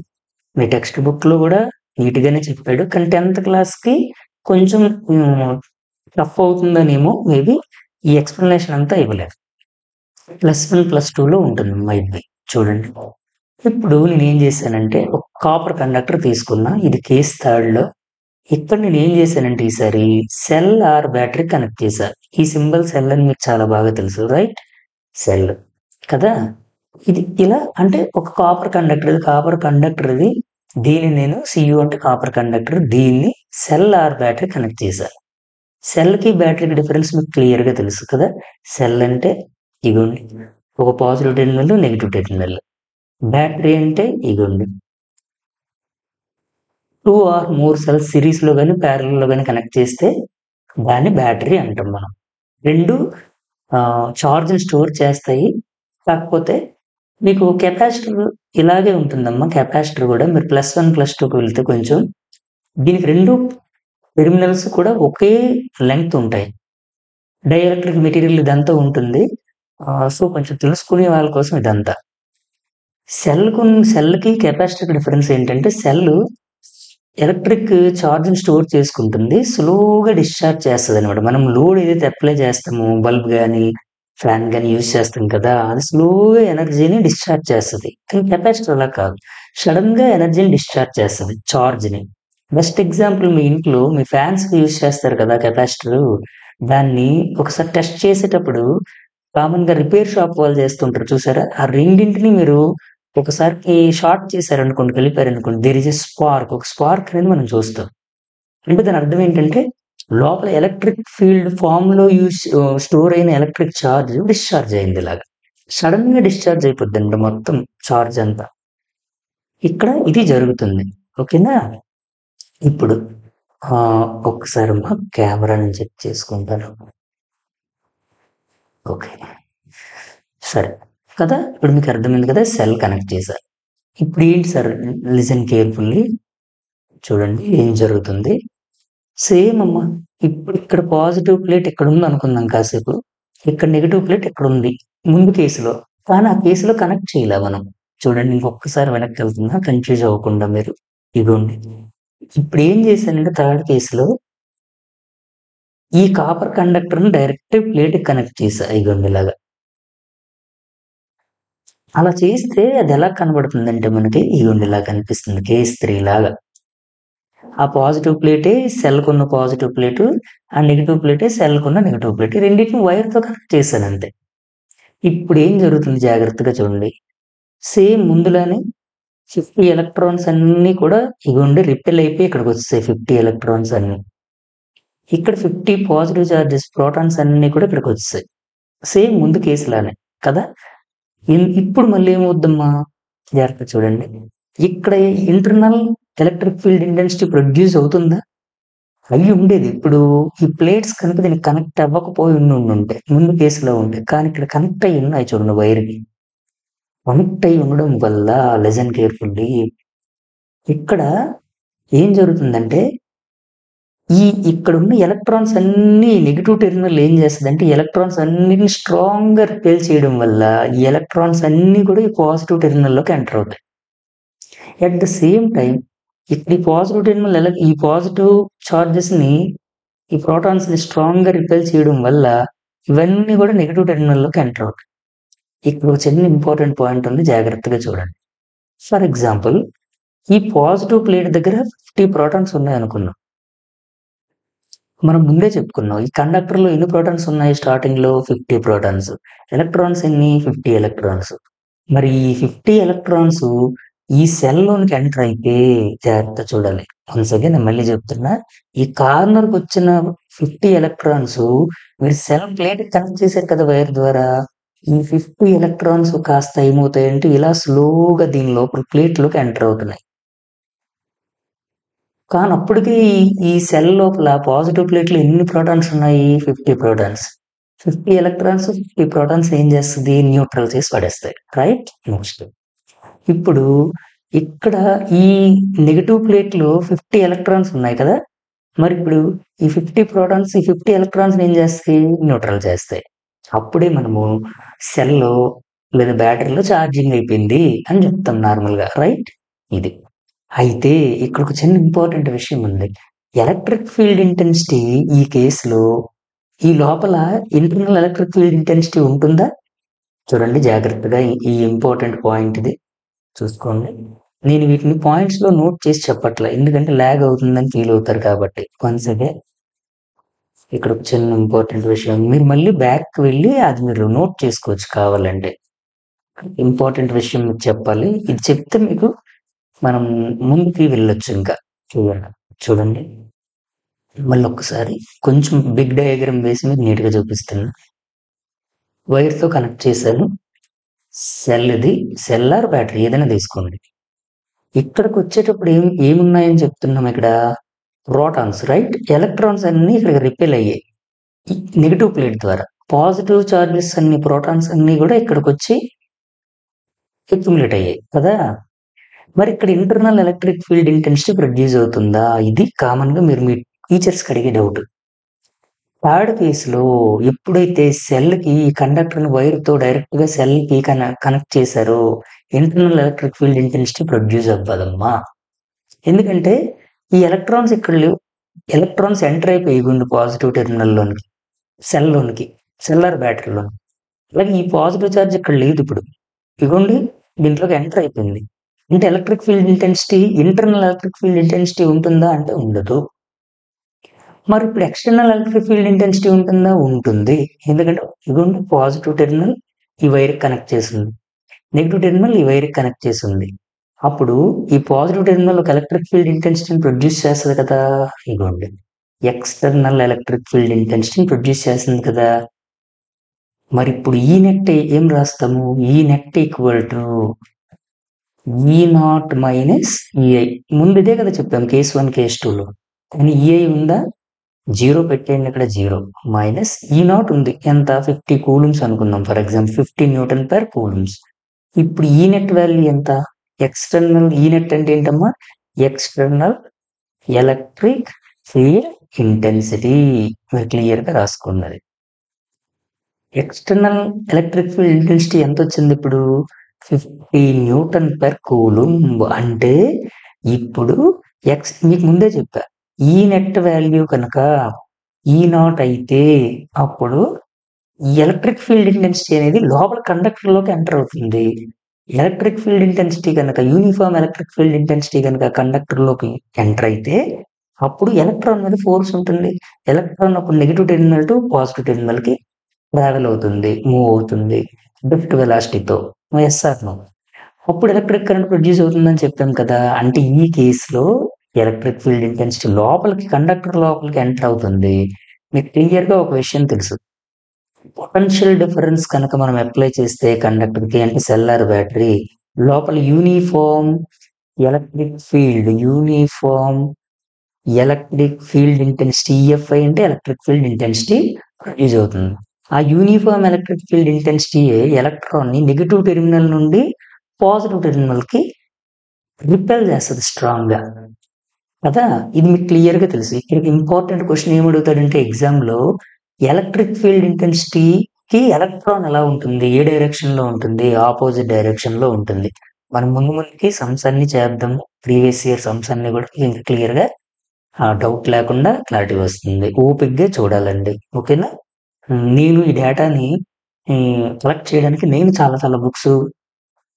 మీ టెక్స్ట్ బుక్ లో కూడా నీట్ గానే చెప్పాడు, కానీ 10th క్లాస్కి కొంచెం టఫ్ అవుతుందనేమో మేబీ ఈ ఎక్స్ప్లెనేషన్ అంతా ఇవ్వలేదు. +1 +2లో ఉంటుంది మైట్ బి. చూడండి, ఇప్పుడు నేను ఏం చేశానంటే ఒక కాపర్ కండక్టర్ తీసుకున్నా, ఇది కేస్ 3లో. ఇక్కడ నేను ఏం చేశానంటే ఈసారి సెల్ ఆర్ బ్యాటరీ కనెక్ట్ చేశా. ఈ సింబల్ సెల్ అని మీకు చాలా బాగా తెలుసు, రైట్. సెల్ కదా. ఇది ఇలా అంటే ఒక కాపర్ కండక్టర్ ఇది. దీన్ని నేను Cu అంటే కాపర్ కండక్టర్, దీన్ని సెల్ ఆర్ బ్యాటరీ కనెక్ట్ చేశా. సెల్ కి బ్యాటరీకి డిఫరెన్స్ మీకు క్లియర్ గా తెలుసు కదా. సెల్ అంటే ఇగోండి ఒక positive terminal, negative terminal. Battery అంటే ఇగోండి 2 or more సెల్స్ సిరీస్ లో కానీ ప్యారల్ లో కానీ కనెక్ట్ చేస్తే దాన్ని బ్యాటరీ అంటాం మనం. రెండు చార్జ్ స్టోర్ చేస్తాయి. కాకపోతే మీకు కెపాసిటర్ ఇలాగే ఉంటుందమ్మా. కెపాసిటర్ కూడా మీరు +1 +2కి వెళ్తే కొంచెం దీనికి రెండు టెర్మినల్స్ కూడా ఒకే లెంగ్త్ ఉంటాయి. డైఎలక్ట్రిక్ మెటీరియల్ ఇదంతా ఉంటుంది. సో కొంచెం తెలుసుకునే వాళ్ళ కోసం ఇదంతా. సెల్కి కెపాసిటర్ డిఫరెన్స్ ఏంటంటే, సెల్ ఎలక్ట్రిక్ ఛార్జ్ని స్టోర్ చేసుకుంటుంది, స్లోగా డిశ్చార్జ్ చేస్తుంది అనమాట. మనం లోడ్ ఏదైతే అప్లై చేస్తామో, బల్బ్ కానీ ఫ్యాన్ కానీ యూజ్ చేస్తాం కదా, అది స్లోగా ఎనర్జీని డిశ్చార్జ్ చేస్తుంది. కానీ కెపాసిటర్ అలా కాదు, సడన్ గా ఎనర్జీని డిశ్చార్జ్ చేస్తుంది, ఛార్జ్ని. బెస్ట్ ఎగ్జాంపుల్, మీ ఇంట్లో మీ ఫ్యాన్స్ యూజ్ చేస్తారు కదా కెపాసిటర్, దాన్ని ఒకసారి టెస్ట్ చేసేటప్పుడు కామన్ గా రిపేర్ షాప్ వాళ్ళు చేస్తుంటారు చూసారా, ఆ రెండింటిని మీరు ఒకసారి షార్ట్ చేశారనుకోండి, కలిపారనుకోండి, దేర్ ఇస్ ఎ స్పార్క్. ఒక స్పార్క్ అనేది మనం చూస్తాం. అంటే దాని అర్థం ఏంటంటే లోపల ఎలక్ట్రిక్ ఫీల్డ్ ఫామ్ లో స్టోర్ అయిన ఎలక్ట్రిక్ ఛార్జ్ డిశ్చార్జ్ అయింది. ఇలాగా సడన్ గా డిశ్చార్జ్ అయిపోద్దండి మొత్తం ఛార్జ్ అంతా. ఇక్కడ ఇది జరుగుతుంది. ఓకేనా. ఇప్పుడు ఒక్కసారి మా కెమెరాని చెక్ చేసుకుంటాను. ఓకే, సరే కదా. ఇప్పుడు మీకు అర్థమైంది కదా, సెల్ కనెక్ట్ చేశారు. ఇప్పుడు ఏంటి సార్, లిసన్ కేర్ఫుల్లీ చూడండి ఏం జరుగుతుంది. సేమ్ అమ్మా, ఇప్పుడు ఇక్కడ పాజిటివ్ ప్లేట్ ఇక్కడ ఉంది అనుకుందాం కాసేపు, ఇక్కడ నెగిటివ్ ప్లేట్ ఇక్కడ ఉంది ముందు కేసులో, కానీ ఆ కేసులో కనెక్ట్ చేయలే మనం. చూడండి ఇంకొకసారి వెనక్కి వెళ్తున్నా, కన్ఫ్యూజ్ అవ్వకుండా మీరు. ఇదిగోండి, ఇప్పుడు ఏం చేశానంటే థర్డ్ కేసులో ఈ కాపర్ కండక్టర్ని డైరెక్ట్ ప్లేట్ కనెక్ట్ చేశా. ఇదిగోండి ఇలాగా. అలా చేస్తే అది ఎలా కనబడుతుందంటే మనకి ఇదిగోండి ఇలా కనిపిస్తుంది, కేస్ 3 లాగా. ఆ పాజిటివ్ ప్లేటే సెల్ కున్న పాజిటివ్ ప్లేటు, ఆ నెగిటివ్ ప్లేటే సెల్ కున్న నెగిటివ్ ప్లేట్, రెండింటిని వైర్తో కనెక్ట్ చేశాను అంతే. ఇప్పుడు ఏం జరుగుతుంది జాగ్రత్తగా చూడండి. సేమ్ ముందులానే 50 ఎలక్ట్రాన్స్ అన్ని కూడా ఇగోండి రిపెల్ అయిపోయి ఇక్కడికి వస్తాయి. 50 ఎలక్ట్రాన్స్ అన్ని ఇక్కడ, 50 పాజిటివ్ చార్జెస్ ప్రోటాన్స్ అన్ని కూడా ఇక్కడికి వచ్చాయి. సేమ్ ముందు కేసులానే కదా. ఇప్పుడు మళ్ళీ ఏమవుద్దమ్మా, జాగ్రత్త చూడండి. ఇక్కడ internal electric field intensity produce అవుతుందా, అవి ఉండేది. ఇప్పుడు ఈ ప్లేట్స్ కనుక దీనికి కనెక్ట్ అవ్వకపోయి ఉంటే ముందు కేసులో ఉండే, కానీ ఇక్కడ కనెక్ట్ అయ్యి ఉన్నాయి చూడండి. వైర్కి కనెక్ట్ అయ్యి ఉండడం వల్ల, లిసన్ కేర్ఫుల్లీ, ఇక్కడ ఏం జరుగుతుందంటే ఇక్కడ ఉన్న ఎలక్ట్రాన్స్ అన్ని నెగిటివ్ టెర్మినల్ ఏం చేస్తుందంటే ఎలక్ట్రాన్స్ అన్నిటిని స్ట్రాంగ్ గా రిపెల్ చేయడం వల్ల ఈ ఎలక్ట్రాన్స్ అన్ని కూడా ఈ పాజిటివ్ టెర్మినల్లోకి ఎంటర్ అవుతాయి. అట్ ద సేమ్ టైం ఇక్కడ ఈ పాజిటివ్ టెర్మినల్, ఈ పాజిటివ్ చార్జెస్ ని, ఈ ప్రోటాన్స్ ని స్ట్రాంగ్ గా రిపెల్ చేయడం వల్ల ఇవన్నీ కూడా నెగిటివ్ టెర్మినల్లోకి ఎంటర్ అవుతాయి. ఇక్కడ ఒక చిన్న ఇంపార్టెంట్ పాయింట్ ఉంది, జాగ్రత్తగా చూడండి. ఫర్ ఎగ్జాంపుల్, ఈ పాజిటివ్ ప్లేట్ దగ్గర 50 ప్రోటాన్స్ ఉన్నాయనుకున్నాం. మనం ముందే చెప్పుకున్నాం. ఈ కండక్టర్‌లో ఎన్ని ప్రోటాన్స్ ఉన్నాయి స్టార్టింగ్‌లో? 50 ప్రోటాన్స్. ఎలక్ట్రాన్స్ ఎన్ని? 50 ఎలక్ట్రాన్స్. మరి ఈ 50 ఎలక్ట్రాన్స్ ఈ సెల్‌లోనికి ఎంటర్ అయితే జాగ్రత్తగా చూడాలి. వన్స్ అగైన్ నేను మళ్ళీ చెప్తున్నా. ఈ కార్నర్‌కొచ్చిన 50 ఎలక్ట్రాన్స్ మీరు సెల్ ప్లేట్‌కి కనెక్ట్ చేశారు కదా వైర్ ద్వారా. ఈ 50 ఎలక్ట్రాన్స్ కాస్త ఏమవుతాయంటే ఇలా స్లోగా దీని లోపల ప్లేట్‌లోకి ఎంటర్ అవుతున్నాయి. కానీ అప్పటికి ఈ సెల్ లోపల పాజిటివ్ ప్లేట్‌లో ఎన్ని ప్రోటాన్స్ ఉన్నాయి? 50 ప్రోటాన్స్. 50 ఎలక్ట్రాన్స్, 50 ప్రోటాన్స్ ఏం చేస్తది? న్యూట్రల్ చేసి పడేస్తాయి. రైట్? నెక్స్ట్. ఇప్పుడు ఇక్కడ ఈ నెగెటివ్ ప్లేట్‌లో 50 ఎలక్ట్రాన్స్ ఉన్నాయి కదా! మరిప్పుడు ఈ 50 ప్రోటాన్స్, ఈ 50 ఎలక్ట్రాన్స్‌ని ఏం చేస్తాయి? న్యూట్రల్ చేస్తాయి. అప్పుడే మనము సెల్‌లో లేదా బ్యాటరీలో ఛార్జింగ్ అయిపోయింది అని చెప్తాం నార్మల్‌గా. రైట్? ఇది. అయితే ఇక్కడ ఒక చిన్న ఇంపార్టెంట్ విషయం ఉంది. ఎలక్ట్రిక్ ఫీల్డ్ ఇంటెన్సిటీ ఈ కేస్‌లో ఈ లోపల ఇంటర్నల్ ఎలక్ట్రిక్ ఫీల్డ్ ఇంటెన్సిటీ ఉంటుందా? చూడండి జాగ్రత్తగా ఈ ఇంపార్టెంట్ పాయింట్ ఇది. చూసుకోండి. నేను వీటిని పాయింట్స్‌లో నోట్ చేసి చెప్పట్లే. ఎందుకంటే లాగ్ అవుతుందని ఫీల్ అవుతారు కాబట్టి. వన్స్ అగైన్ ఇక్కడ ఒక చిన్న ఇంపార్టెంట్ విషయం. మీరు మళ్ళీ బ్యాక్‌కి వెళ్లి అది మీరు నోట్ చేసుకోవచ్చు కావాలంటే. ఇంపార్టెంట్ విషయం మీకు చెప్పాలి. ఇది చెప్తే మీకు మనం ముందుకి వెళ్ళొచ్చు ఇంకా. చూడండి. చూడండి. మళ్ళొక్కసారి కొంచెం బిగ్ డయాగ్రామ్ వేసి మీకు నీట్‌గా చూపిస్తున్నా. వైర్‌తో కనెక్ట్ చేశాను. సెల్ ఇది. సెల్ ఆర్ బ్యాటరీ ఏదైనా తీసుకోండి. ఇక్కడికొచ్చేటప్పుడు ఏమున్నాయని చెప్తున్నాం ఇక్కడ? Protons right? ఎలక్ట్రాన్స్ అన్నీ ఇక్కడికి రిపెల్ అయ్యాయి. ఈ నెగెటివ్ ప్లేట్ ద్వారా. పాజిటివ్ చార్జెస్ అన్ని ప్రోటాన్స్ అన్నీ కూడా ఇక్కడికొచ్చి అక్యుములేట్ అయ్యాయి కదా! మరి ఇక్కడ internal electric field intensity produce అవుతుందా? ఇది కామన్‌గా మీరు మీ టీచర్స్‌కి అడిగే డౌట్. థర్డ్ కేస్‌లో ఎప్పుడైతే సెల్‌కి ఈ కండక్టర్‌ని వైర్‌తో డైరెక్ట్‌గా సెల్‌కి కనెక్ట్ చేశారో internal electric field intensity produce అవ్వదమ్మా. ఎందుకంటే ఈ ఎలక్ట్రాన్స్ ఇక్కడ లేవు. ఎలక్ట్రాన్స్ ఎంటర్ అయిపోయాయి ఇగోండి పాజిటివ్ టెర్మినల్‌లోనికి, సెల్‌లోనికి, సెల్ ఆర్ బ్యాటరీలోనికి. అలాగే ఈ పాజిటివ్ చార్జ్ ఇక్కడ లేదు ఇప్పుడు. ఇగోండి దీంట్లోకి ఎంటర్ అయిపోయింది. అంటే electric field intensity, internal electric field intensity ఉంటుందా అంటే ఉండదు. మరి ఇప్పుడు ఎక్స్టర్నల్ ఎలక్ట్రిక్ ఫీల్డ్ ఇంటెన్సిటీ ఉంటుందా? ఉంటుంది. ఎందుకంటే ఇదిగోండి పాజిటివ్ టెర్మినల్ ఈ వైర్‌కి కనెక్ట్ చేసుంది. నెగెటివ్ టెర్మినల్ ఈ వైర్‌కి కనెక్ట్ చేసుంది. అప్పుడు ఈ పాజిటివ్ టెర్మినల్ ఒక ఎలక్ట్రిక్ ఫీల్డ్ ఇంటెన్సిటీని ప్రొడ్యూస్ చేస్తది కదా! ఇగోండి. ఎక్స్టర్నల్ ఎలక్ట్రిక్ ఫీల్డ్ ఇంటెన్సిటీని ప్రొడ్యూస్ చేస్తుంది కదా! మరిప్పుడు ఈ నెట్ ఏం రాస్తాము? ఈ net equal to E0 minus EI. ముందు ఇదే కదా చెప్పాం కేస్ 1, కేస్ 2లో. కానీ ఈఐ ఉందా? 0 పెట్టేయండి ఇక్కడ 0 మైనస్ E0 ఉంది. ఎంత? 50 కూలుమ్స్ అనుకుందాం for example 50 newton per coulombs. ఇప్పుడు ఈ నెట్ వాల్యూ ఎంత? ఎక్స్టర్నల్ ఈ నెట్ అంటే ఏంటమ్మా? External electric field intensity. మీరు క్లియర్‌గా రాసుకున్నది. ఎక్స్టర్నల్ ఎలక్ట్రిక్ ఫీల్డ్ ఇంటెన్సిటీ ఎంత వచ్చింది ఇప్పుడు? 50 న్యూటన్ పర్ కూలుంబ్. అంటే ఇప్పుడు మీకు ముందే చెప్పా. ఈ నెట్ వాల్యూ కనుక E0 అయితే అప్పుడు ఈ ఎలక్ట్రిక్ ఫీల్డ్ ఇంటెన్సిటీ అనేది లోపల కండక్టర్‌లోకి ఎంటర్ అవుతుంది. ఎలక్ట్రిక్ ఫీల్డ్ ఇంటెన్సిటీ కనుక యూనిఫార్మ్ ఎలక్ట్రిక్ ఫీల్డ్ ఇంటెన్సిటీ కనుక కండక్టర్‌లోకి ఎంటర్ అయితే అప్పుడు ఎలక్ట్రాన్ మీద ఫోర్స్ ఉంటుంది. ఎలక్ట్రాన్ అప్పుడు నెగెటివ్ టెర్మినల్ టు పాజిటివ్ టెర్మినల్‌కి ట్రావెల్ అవుతుంది, మూవ్ అవుతుంది. డ్రిఫ్ట్ వెలాసిటీతో. Yes or no? అప్పుడు ఎలక్ట్రిక్ కరెంట్ ప్రొడ్యూస్ అవుతుందని చెప్పాం కదా! అంటే ఈ కేస్‌లో ఎలక్ట్రిక్ ఫీల్డ్ ఇంటెన్సిటీ లోపలికి కండక్టర్ లోపలికి ఎంటర్ అవుతుంది. మీకు క్లియర్‌గా ఒక విషయం తెలుసు. పొటెన్షియల్ డిఫరెన్స్ కనుక మనం అప్లై చేస్తే కండక్టర్‌కి అంటే సెల్ ఆర్ బ్యాటరీ లోపల uniform electric field intensity EFI అంటే ఎలక్ట్రిక్ ఫీల్డ్ ఇంటెన్సిటీ ప్రొడ్యూస్ అవుతుంది. ఆ యూనిఫార్మ్ ఎలక్ట్రిక్ ఫీల్డ్ ఇంటెన్సిటీయే ఎలక్ట్రాన్‌ని నెగెటివ్ టెర్మినల్ నుండి పాజిటివ్ టెర్మినల్‌కి రిపెల్ చేస్తది స్ట్రాంగ్‌గా. కదా! ఇది మీకు క్లియర్‌గా తెలుసు. ఇక్కడ ఇంపార్టెంట్ క్వెషన్ ఏమడుగుతాడంటే ఎగ్జామ్‌లో ఎలక్ట్రిక్ ఫీల్డ్ ఇంటెన్సిటీకి ఎలక్ట్రాన్ ఎలా ఉంటుంది? ఏ డైరెక్షన్‌లో ఉంటుంది? ఆపోజిట్ డైరెక్షన్‌లో ఉంటుంది. మనం ముందుకి సమ్స్ అన్ని చేద్దాం. ప్రీవియస్ ఇయర్ సమ్స్ అన్ని కూడా ఇంకా క్లియర్‌గా డౌట్ లేకుండా క్లారిటీ వస్తుంది. ఓపికగా చూడాలండి. ఓకేనా? నేను ఈ డేటాని కలెక్ట్ చేయడానికి నేను చాలా చాలా బుక్స్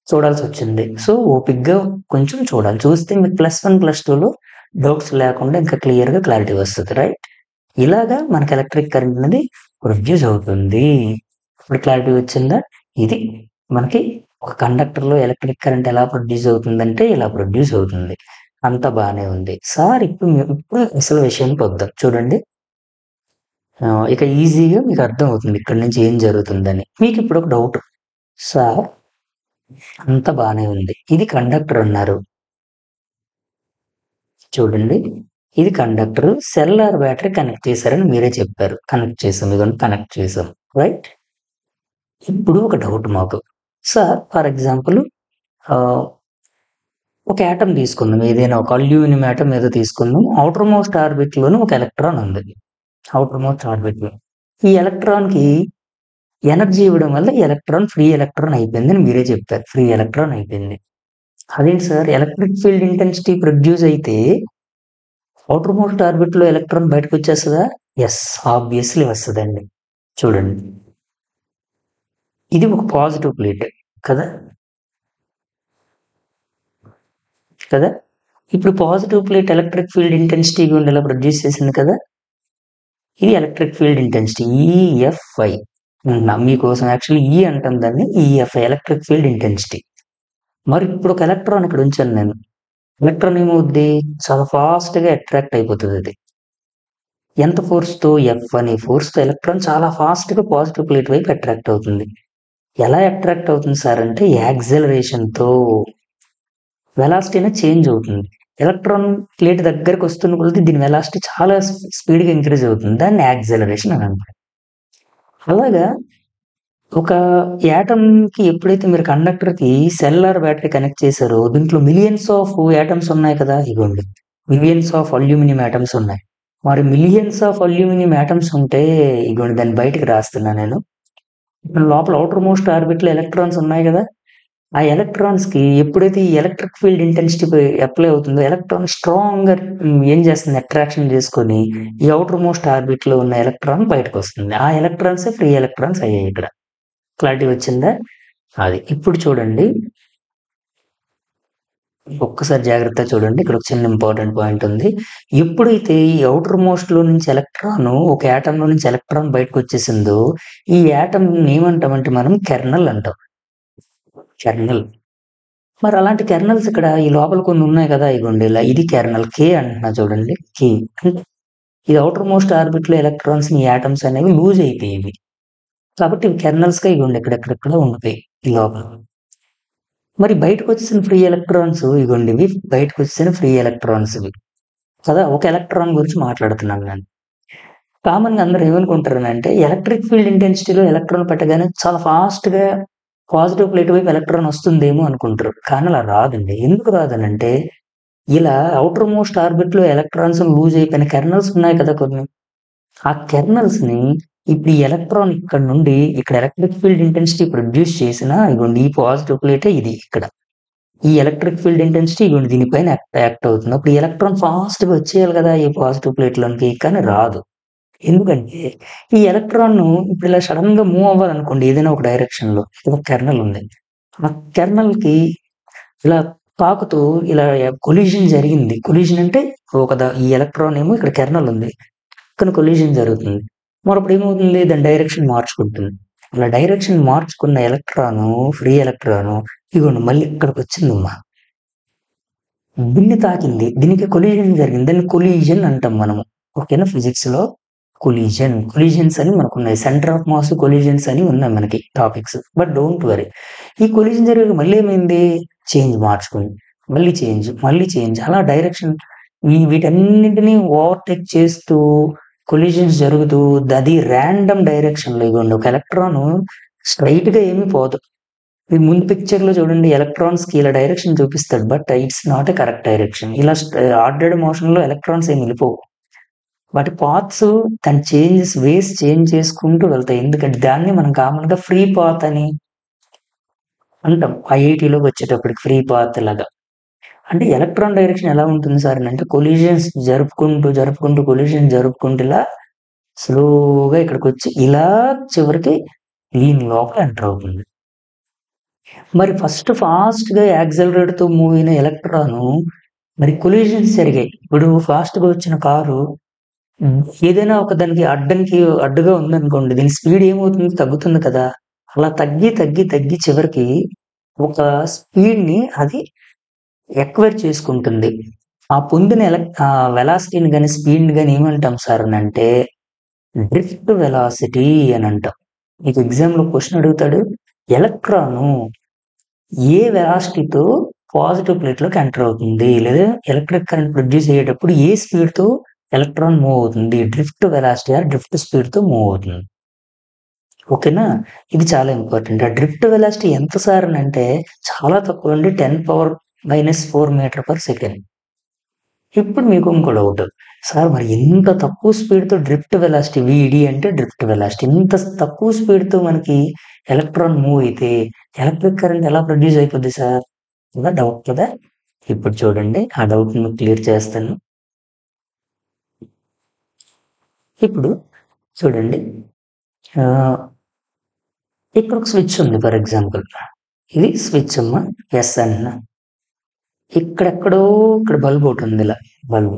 చూడాల్సి వచ్చింది. సో ఓపిక్గా కొంచెం చూడాలి. చూస్తే మీకు +1, +2లో డౌట్స్ లేకుండా ఇంకా క్లియర్‌గా క్లారిటీ వస్తది. రైట్? ఇలాగా మనకి ఎలక్ట్రిక్ కరెంట్ అనేది ప్రొడ్యూస్ అవుతుంది. ఇప్పుడు క్లారిటీ వచ్చిందా? ఇది మనకి ఒక కండక్టర్‌లో ఎలక్ట్రిక్ కరెంట్ ఎలా ప్రొడ్యూస్ అవుతుందంటే ఇలా ప్రొడ్యూస్ అవుతుంది. అంతా బానే ఉంది. సార్ ఇప్పుడు అసలు విషయానికి వద్దాం. చూడండి. ఇక ఈజీగా మీకు అర్థమవుతుంది ఇక్కడి నుంచి ఏం జరుగుతుందని. మీకిప్పుడు ఒక డౌట్. సార్ అంతా బానే ఉంది. ఇది కండక్టర్ అన్నారు. చూడండి. ఇది conductor. Cell or battery connect చేశారని మీరే చెప్పారు. కనెక్ట్ చేసాం. ఇదిగోండి కనెక్ట్ చేసాం. రైట్? ఇప్పుడు ఒక డౌట్ మాకు. సార్ ఫర్ ఎగ్జాంపుల్ ఆహ్, ఒక యాటమ్ తీసుకుందాం. ఏదైనా ఒక అల్యూమినియం యాటమ్ ఏదో తీసుకుందాం. ఔటర్ మోస్ట్ ఆర్బిట్‌లోని ఒక ఎలక్ట్రాన్ ఉంది. ఔటర్ మోస్ట్ ఆర్బిట్‌లో. ఈ ఎలక్ట్రాన్‌కి ఎనర్జీ ఇవ్వడం వల్ల ఈ ఎలక్ట్రాన్ ఫ్రీ ఎలక్ట్రాన్ అయిపోయిందని మీరే చెప్పారు. ఫ్రీ ఎలక్ట్రాన్ అయిపోయింది. అదేంటి sir electric field intensity produce అయితే ఔటర్ మోస్ట్ ఆర్బిట్‌లో ఎలక్ట్రాన్ బయటకొచ్చేస్తదా? యెస్. ఆబ్వియస్‌లీ వస్తదండి. చూడండి. ఇది ఒక పాజిటివ్ ప్లేట్ కదా! కదా! ఇప్పుడు positive plate electric field intensity ఉండేలా ప్రొడ్యూస్ చేసింది కదా! ఇది ఎలక్ట్రిక్ ఫీల్డ్ ఇంటెన్సిటీ ఈఎఫ్ఐ. మీకోసం యాక్చువల్లీ అంటాం దాన్ని. EFI electric field intensity. మరి ఇప్పుడు ఒక ఎలక్ట్రాన్ ఇక్కడ ఉంచాను నేను. ఎలక్ట్రాన్ ఏమవుద్ది? చాలా ఫాస్ట్‌గా అట్రాక్ట్ అయిపోతదది. ఎంత ఫోర్స్‌తో? ఎఫ్ అనే ఫోర్స్‌తో ఎలక్ట్రాన్ చాలా ఫాస్ట్‌గా పాజిటివ్ ప్లేట్ వైపు అట్రాక్ట్ అవుతుంది. ఎలా అట్రాక్ట్ అవుతుంది సార్ అంటే యాక్సెలరేషన్‌తో. వెలాసిటీ అనేది చేంజ్ అవుతుంది. ఎలక్ట్రాన్ ప్లేట్ దగ్గరికి వస్తున్న కొద్దీ దీని వెలాసిటీ చాలా స్పీడ్‌గా ఇంక్రీజ్ అవుతుంది. దాన్ని యాక్సెలరేషన్ అని అంటారు. అలాగా ఒక యాటమ్‌కి ఎప్పుడైతే మీరు కండక్టర్‌కి సెల్ ఆర్ బ్యాటరీ కనెక్ట్ చేశారో దీంట్లో మిలియన్స్ ఆఫ్ యాటమ్స్ ఉన్నాయి కదా! ఇగోండి. మిలియన్స్ ఆఫ్ అల్యూమినియం యాటమ్స్ ఉన్నాయి. మరి మిలియన్స్ ఆఫ్ అల్యూమినియం యాటమ్స్ ఉంటే ఇగోండి దాన్ని బయటికి రాస్తున్నా నేను. ఇప్పుడు లోపల ఔటర్ మోస్ట్ ఆర్బిట్‌లో ఎలక్ట్రాన్స్ ఉన్నాయి గదా! ఆ ఎలక్ట్రాన్స్‌కి ఎప్పుడైతే ఈ ఎలక్ట్రిక్ ఫీల్డ్ ఇంటెన్సిటీ అప్లై అవుతుందో ఎలక్ట్రాన్ స్ట్రాంగ్‌గా ఏం చేస్తుంది అట్రాక్షన్ చేసుకొని ఈ ఔటర్ మోస్ట్ ఆర్బిట్‌లో ఉన్న ఎలక్ట్రాన్ బయటకొస్తుంది. ఆ ఎలక్ట్రాన్సే ఫ్రీ ఎలక్ట్రాన్స్ అయ్యాయి ఇక్కడ. క్లారిటీ వచ్చిందా? అది. ఇప్పుడు చూడండి. ఒక్కసారి జాగ్రత్తగా చూడండి. ఇక్కడ ఒక చిన్న ఇంపార్టెంట్ పాయింట్ ఉంది. ఎప్పుడైతే ఈ ఔటర్ మోస్ట్‌లో నుంచి ఎలక్ట్రాను ఒక యాటమ్‌లో నుంచి ఎలక్ట్రాన్ బయటకొచ్చేసిందో ఈ యాటమ్‌ని ఏమంటామంటే మనం కెర్నల్ అంటాం. కెర్నల్. మరి అలాంటి కెర్నల్స్ ఇక్కడ ఈ లోపల కొన్ని ఉన్నాయి కదా! ఇగోండి ఇలా ఇది కెర్నల్ కే అంటున్నా చూడండి. కే. అంటే ఇది ఔటర్ మోస్ట్ ఆర్బిట్‌లో ఎలక్ట్రాన్స్‌ని ఈ యాటమ్స్ అనేవి లూజ్ అయిపోయేవి. కాబట్టి ఇవి కెర్నల్స్‌గా ఇగోండి ఇక్కడెక్కడెక్కడో ఉండిపోయాయి ఈ లోపల. మరి బయటకొచ్చేసిన ఫ్రీ ఎలక్ట్రాన్స్ ఇగోండి ఇవి బయటకొచ్చేసిన ఫ్రీ ఎలక్ట్రాన్స్ ఇవి. కదా! ఒక ఎలక్ట్రాన్ గురించి మాట్లాడుతున్నాను నేను. కామన్‌గా అందరూ ఏమనుకుంటారనంటే ఎలక్ట్రిక్ ఫీల్డ్ ఇంటెన్సిటీలో ఎలక్ట్రాన్ పెట్టగానే చాలా ఫాస్ట్‌గా పాజిటివ్ ప్లేట్ వైపు ఎలక్ట్రాన్ వస్తుందేమో అనుకుంటారు. కానీ అలా రాదండి. ఎందుకు రాదనంటే ఇలా ఔటర్ మోస్ట్ ఆర్బిట్‌లో ఎలక్ట్రాన్స్ లూజ్ అయిపోయిన కెర్నల్స్ ఉన్నాయి కదా కొన్ని. ఆ కెర్నల్స్‌ని ఇప్పుడు ఈ ఎలక్ట్రాన్ ఇక్కడ నుండి ఇక్కడ ఎలక్ట్రిక్ ఫీల్డ్ ఇంటెన్సిటీ ప్రొడ్యూస్ చేసిన ఇగోండి ఈ పాజిటివ్ ప్లేటే ఇది ఇక్కడ. ఈ ఎలక్ట్రిక్ ఫీల్డ్ ఇంటెన్సిటీ ఇగోండి దీనిపైన యాక్ట్ అవుతుంది. అప్పుడు ఈ ఎలక్ట్రాన్ ఫాస్ట్‌గా వచ్చేయాలి కదా! ఈ పాజిటివ్ ప్లేట్‌లోనికి కానీ రాదు. ఎందుకంటే ఈ ఎలక్ట్రాన్‌ను ఇప్పుడు ఇలా సడెన్‌గా మూవ్ అవ్వాలనుకోండి ఏదైనా ఒక డైరెక్షన్‌లో ఒక కెర్నల్ ఉంది. ఆ కెర్నల్‌కి ఇలా తాకుతూ ఇలా కొలిషన్ జరిగింది. కొలిషన్ అంటే ఈ ఎలక్ట్రాన్ ఏమో ఇక్కడ కెర్నల్ ఉంది. పక్కన కొలిషన్ జరుగుతుంది. మరప్పుడు ఏమవుతుంది దాని డైరెక్షన్ మార్చుకుంటుంది. అలా డైరెక్షన్ మార్చుకున్న ఎలక్ట్రాను, ఫ్రీ ఎలక్ట్రాను ఇగోండి మళ్ళీ ఇక్కడికొచ్చిందమ్మా. దీన్ని తాకింది. దీనికి కొలిషన్ జరిగింది. దాన్ని కొలీజన్ అంటాం మనము. ఓకేనా ఫిజిక్స్‌లో కొలీజన్. కొలీజన్స్ అని మనకున్నాయి. సెంటర్ ఆఫ్ మాస్ కొలీజన్స్ అని ఉన్నాయి మనకి టాపిక్స్. But don't worry. ఈ కొలీజన్ జరిగాక మళ్ళీ ఏమైంది? చేంజ్ మార్చుకుంది. మళ్ళీ చేంజ్, మళ్ళీ చేంజ్ అలా డైరెక్షన్ వీటన్నిటిని ఓవర్‌టేక్ చేస్తూ కొలిషన్స్ జరుగుతూ అది రాండమ్ డైరెక్షన్‌లో ఇగోండి ఒక ఎలక్ట్రాను స్ట్రెయిట్‌గా ఏమి పోదు. ఈ ముందు పిక్చర్‌లో చూడండి ఎలక్ట్రాన్స్‌కి ఇలా డైరెక్షన్ చూపిస్తాడు. But it's not a correct direction. ఇలా ఆర్డర్డ్ మోషన్‌లో ఎలక్ట్రాన్స్ ఏమి వెళ్ళిపోవు. వాటి పాత్స్ దాని వేస్ చేంజ్ చేసుకుంటూ వెళ్తాయి. ఎందుకంటే దాన్ని మనం కామన్‌గా ఫ్రీ పాత్ అని అంటాం. ఐఐటీలోకి వచ్చేటప్పటికి ఫ్రీ పాత్ లాగా. అంటే ఎలక్ట్రాన్ డైరెక్షన్ ఎలా ఉంటుంది సార్ అనంటే కొలిషన్స్ జరుపుకుంటూ కొలిషన్స్ జరుపుకుంటూ ఇలా స్లోగా ఇక్కడికొచ్చి ఇలా చివరికి దీని లోపల ఎంటర్ అవుతుంది. మరి ఫాస్ట్‌గా యాక్సిలరేటర్‌తో మూవ్ అయిన ఎలక్ట్రాను మరి కొలిషన్స్ జరిగాయి. ఇప్పుడు ఫాస్ట్‌గా వచ్చిన కారు ఏదైనా ఒక దానికి అడ్డుగా ఉందనుకోండి. దీని స్పీడ్ ఏమవుతుంది? తగ్గుతుంది కదా! అలా తగ్గి చివరికి ఒక స్పీడ్‌ని అది ఎక్వైర్ చేసుకుంటుంది. ఆ పొందిన వెలాసిటీని గాని, స్పీడ్‌ని గాని ఏమంటాం సార్ అనంటే డ్రిఫ్ట్ వెలాసిటీ అని అంటాం. మీకు ఎగ్జామ్‌లో క్వెషన్ అడుగుతాడు. ఎలక్ట్రాను ఏ వెలాసిటీతో పాజిటివ్ ప్లేట్‌లోకి ఎంటర్ అవుతుంది? లేదా ఎలక్ట్రిక్ కరెంట్ ప్రొడ్యూస్ అయ్యేటప్పుడు ఏ స్పీడ్‌తో ఎలక్ట్రాన్ మూవ్ అవుతుంది? డ్రిఫ్ట్ వెలాసిటీ ఆర్ డ్రిఫ్ట్ స్పీడ్‌తో మూవ్ అవుతుంది. ఓకేనా? ఇది చాలా ఇంపార్టెంట్. ఆ డ్రిఫ్ట్ వెలాసిటీ ఎంత సార్ అనంటే చాలా తక్కువండి. 10⁻⁻⁴ మీటర్ పర్ సెకండ్. ఇప్పుడు మీకు ఇంకో డౌట్. సార్ మరి ఇంత తక్కువ స్పీడ్‌తో డ్రిఫ్ట్ వెలాసిటీ వీడి అంటే డ్రిఫ్ట్ వెలాసిటీ. ఇంత తక్కువ స్పీడ్‌తో మనకి ఎలక్ట్రాన్ మూవ్ అయితే ఎలక్ట్రిక్ కరెంట్ ఎలా ప్రొడ్యూస్ అయిపోద్ది సార్? కదా డౌట్ కదా! ఇప్పుడు చూడండి ఆ డౌట్‌ని మీకు క్లియర్ చేస్తాను. ఇప్పుడు చూడండి. ఆహ్, ఇక్కడ ఒక స్విచ్ ఉంది ఫర్ ఎగ్జాంపుల్. ఇది స్విచ్ అమ్మ. ఎస్ అంటున్నా. ఇక్కడ బల్బ్ ఒకటుంది ఇలా బల్బ్.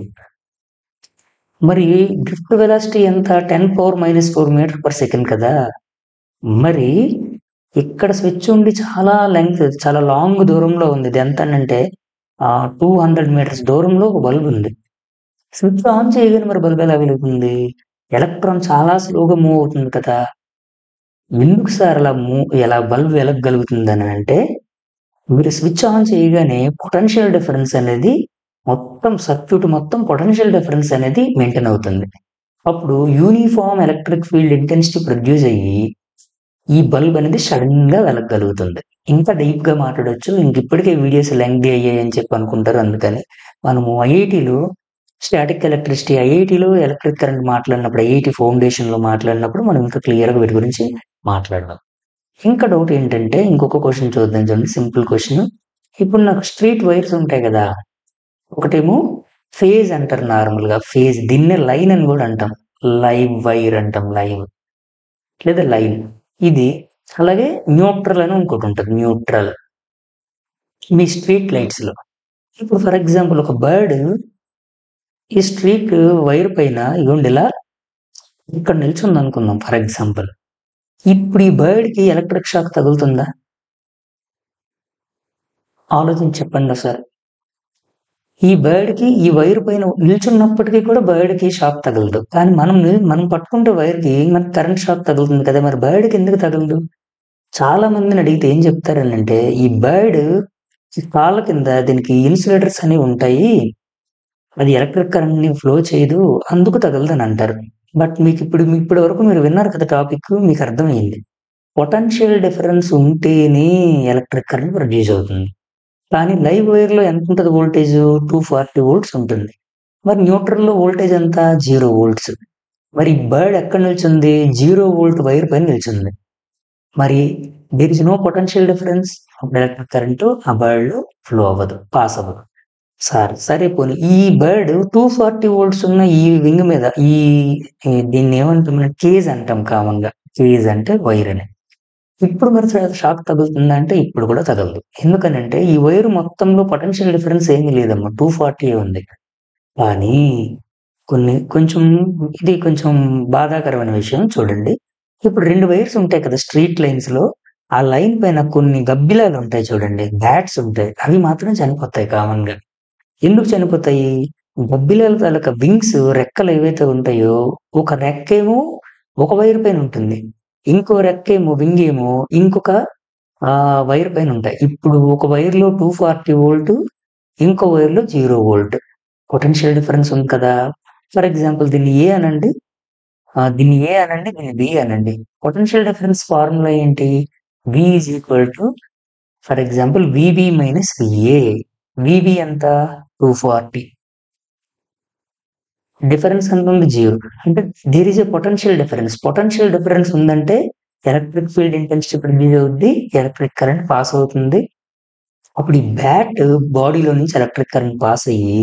మరి డ్రిఫ్ట్ వెలాసిటీ ఎంత? 10⁻⁻⁴ మీటర్ పర్ సెకండ్ కదా! మరి ఇక్కడ స్విచ్ ఉండి చాలా లాంగ్ దూరంలో ఉంది. ఇది ఎంతనంటే 200 మీటర్స్ దూరంలో ఒక బల్బ్ ఉంది. స్విచ్ ఆన్ చేయగానే మరి బల్బ్ ఎలా వెలుగుతుంది? ఎలక్ట్రాన్ చాలా స్లోగా మూవ్ అవుతుంది కదా! ఎందుకు సార్ ఇలా బల్బ్ వెలగగలుగుతుందనంటే మీరు స్విచ్ ఆన్ చేయగానే పొటెన్షియల్ డిఫరెన్స్ అనేది సర్క్యూట్ మొత్తం పొటెన్షియల్ డిఫరెన్స్ అనేది మెయింటైన్ అవుతుంది. అప్పుడు uniform electric field intensity produce అయ్యి ఈ బల్బ్ అనేది సడెన్‌గా వెలగగలుగుతుంది. ఇంకా డీప్‌గా మాట్లాడొచ్చు. ఇప్పటికే వీడియోస్ లెంగ్తీ అయ్యాయని చెప్పి అనుకుంటారు. అందుకని మనము ఐఐటీలో ఎలక్ట్రిక్ కరెంట్ మాట్లాడినప్పుడు, ఐఐటీ ఫౌండేషన్‌లో మాట్లాడినప్పుడు మనం ఇంకా క్లియర్‌గా వీటి గురించి మాట్లాడదాం. ఇంకా డౌట్ ఏంటంటే ఇంకొక క్వెషన్ చూద్దాం చూడండి. Simple question. ఇప్పుడు నాకు స్ట్రెయిట్ వైర్స్ ఉంటాయి కదా! ఒకటేమో ఫేజ్ అంటారు నార్మల్‌గా. ఫేజ్ దీన్నే లైన్ అని కూడా అంటాం. లైవ్ వైర్ అంటాం లైవ్. లేదా లైన్. ఇది అలాగే న్యూట్రల్ అని ఇంకోటుంటది. న్యూట్రల్. మీ స్ట్రీట్ లైట్స్‌లో. ఇప్పుడు ఫర్ ఎగ్జాంపుల్ ఒక బర్డ్ ఈ స్ట్రీట్ వైర్ పైన ఇగోండి ఇలా ఇక్కడ నిల్చుందనుకుందాం ఫర్ ఎగ్జాంపుల్. ఇప్పుడు ఈ బర్డ్‌కి ఎలక్ట్రిక్ షాక్ తగులుతుందా? ఆలోచించి చెప్పండి ఒకసారి. ఈ బర్డ్‌కి ఈ వైర్ పైన నిల్చున్నప్పటికీ కూడా బర్డ్‌కి షాక్ తగలదు. కానీ మనం పట్టుకుంటే వైర్‌కి మనకి కరెంట్ షాక్ తగులుతుంది కదా! మరి బర్డ్‌కి ఎందుకు తగలదు? చాలా మందిని అడిగితే ఏం చెప్తారనంటే ఈ బర్డ్ ఈ కాళ్ళ కింద దీనికి ఇన్సులేటర్స్ అనేవి ఉంటాయి. అది ఎలక్ట్రిక్ కరెంట్‌ని ఫ్లో చేయదు. అందుకు తగలదని అంటారు. బట్ ఇప్పటి వరకు మీరు విన్నారు కదా టాపిక్ మీకు అర్థమయింది. పొటెన్షియల్ డిఫరెన్స్ ఉంటేనే ఎలక్ట్రిక్ కరెంట్ ప్రొడ్యూస్ అవుతుంది. కానీ లైవ్ వైర్‌లో ఎంతుంటది వోల్టేజు? 240 వోల్ట్స్ ఉంటుంది. మరి న్యూట్రల్‌లో వోల్టేజ్ ఎంత? 0 వోల్ట్స్. మరి బర్డ్ ఎక్కడ నిల్చుంది? 0 వోల్ట్ వైర్ పైన నిల్చుంది. మరి there is no potential difference. అప్పుడు ఎలక్ట్రిక్ కరెంట్ ఆ బర్డ్‌లో ఫ్లో అవ్వదు. పాస్ అవ్వదు. సరే పోనీ ఈ బర్డ్ 240 వోల్ట్స్ ఉన్న ఈ వింగ్ మీద దీన్నేమంటాం కేజ్ అంటాం కామన్‌గా. కేజ్ అంటే వైర్ అని. ఇప్పుడు మరి షాక్ తగులుతుందా అంటే ఇప్పుడు కూడా తగలదు. ఎందుకనంటే ఈ వైర్ మొత్తంలో పొటెన్షియల్ డిఫరెన్స్ ఏమీ లేదమ్మా. 240 ఉంది. కానీ కొంచెం కొంచెం బాధాకరమైన విషయం చూడండి. ఇప్పుడు 2 వైర్స్ ఉంటాయి కదా! స్ట్రీట్ లైన్స్‌లో. ఆ లైన్ పైన కొన్ని గబ్బిలాలుంటాయి చూడండి. బ్యాట్స్ ఉంటాయి. అవి మాత్రం చనిపోతాయి కామన్‌గా. ఎందుకు చనిపోతాయి? గబ్బిలాల తాలూకా రెక్కలు ఏవైతే ఉంటాయో, ఒక రెక్కేమో ఒక వైర్ పైన ఉంటుంది. ఇంకో వింగేమో ఇంకొక వైర్ పైన ఉంటాయి. ఇప్పుడు ఒక వైర్‌లో 240 వోల్ట్, ఇంకో వైర్‌లో 0 వోల్ట్. పొటెన్షియల్ డిఫరెన్స్ ఉంది కదా! ఫర్ ఎగ్జాంపుల్ దీన్ని ఏ అనండి. దీన్ని బి అనండి. పొటెన్షియల్ డిఫరెన్స్ ఫార్ములా ఏంటి? V is equal to for example VB minus VA. VB ఎంత? 240. డిఫరెన్స్ ఎంతుంది? 0. అంటే there is a potential difference. Potential difference ఉందంటే ఎలక్ట్రిక్ ఫీల్డ్ ఇంటెన్సిటీ ప్రొడ్యూస్ అవుద్ది. ఎలక్ట్రిక్ కరెంట్ పాస్ అవుతుంది. అప్పుడు ఈ బాడీలో నుంచి ఎలక్ట్రిక్ కరెంట్ పాస్ అయ్యి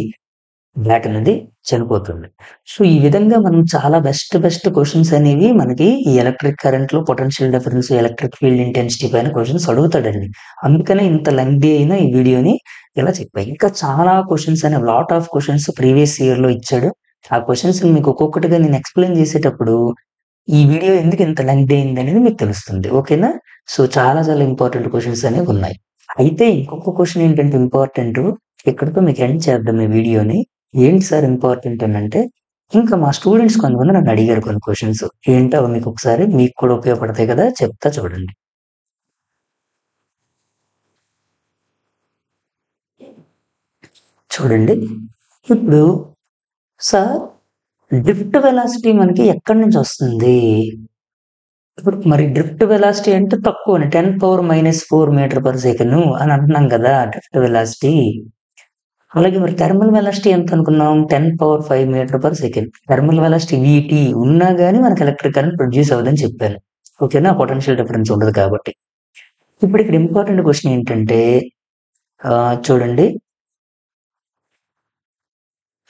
బ్యాట్ అనేది చనిపోతుంది. సో, ఈ విధంగా మనం చాలా బెస్ట్ క్వెషన్స్ అనేవి మనకి ఈ ఎలక్ట్రిక్ కరెంట్‌లో potential difference, electric field intensity పైన క్వెషన్స్ అడుగుతాడండి. అందుకనే ఇంత లెంగ్తీ అయిన ఈ వీడియోని ఇలా చెప్పా. ఇంకా చాలా క్వెషన్స్ అనేవి లాట్ ఆఫ్ క్వెషన్స్ ప్రీవియస్ ఇయర్‌లో ఇచ్చాడు. ఆ క్వెషన్స్‌ని మీకు ఒక్కొక్కటిగా నేను ఎక్స్‌ప్లెయిన్ చేసేటప్పుడు ఈ వీడియో ఎందుకు ఇంత లెంగ్తీ అయిందనేది మీకు తెలుస్తుంది. ఓకేనా? సో, చాలా ఇంపార్టెంట్ క్వెషన్స్ అనేవున్నాయి. అయితే ఇంకొక క్వెషన్ ఏంటంటే ఇంపార్టెంటు ఇక్కడితో మీకు ఎండ్ చేద్దాం ఈ వీడియోని. ఏంటి సార్ ఇంపార్టెంట్ అనంటే, ఇంకా మా స్టూడెంట్స్ కొంతమంది నన్ను అడిగారు కొన్ని క్వెషన్స్. ఏంటో అవి మీకొకసారి మీకు కూడా ఉపయోగపడతాయి కదా! చెప్తా చూడండి. చూడండి. ఇప్పుడు సార్ డ్రిఫ్ట్ వెలాసిటీ మనకి ఎక్కడి నుంచొస్తుంది? ఇప్పుడు మరి డ్రిఫ్ట్ వెలాసిటీ అంటే తక్కువని 10⁻⁻4 మీటర్ పర్ సెకను అని అంటున్నాం కదా! Drift velocity. అలాగే మరి థర్మల్ వెలాసిటీ ఎంత అనుకున్నాం? 10⁵ meter per second. Thermal velocity VT ఉన్నా గాని మనకి ఎలక్ట్రిక్ కరెంట్ ప్రొడ్యూస్ అవ్వదని చెప్పాను. ఓకేనా? పొటెన్షియల్ డిఫరెన్స్ ఉండదు కాబట్టి. ఇప్పుడు ఇక్కడ ఇంపార్టెంట్ క్వెషన్ ఏంటంటే చూడండి.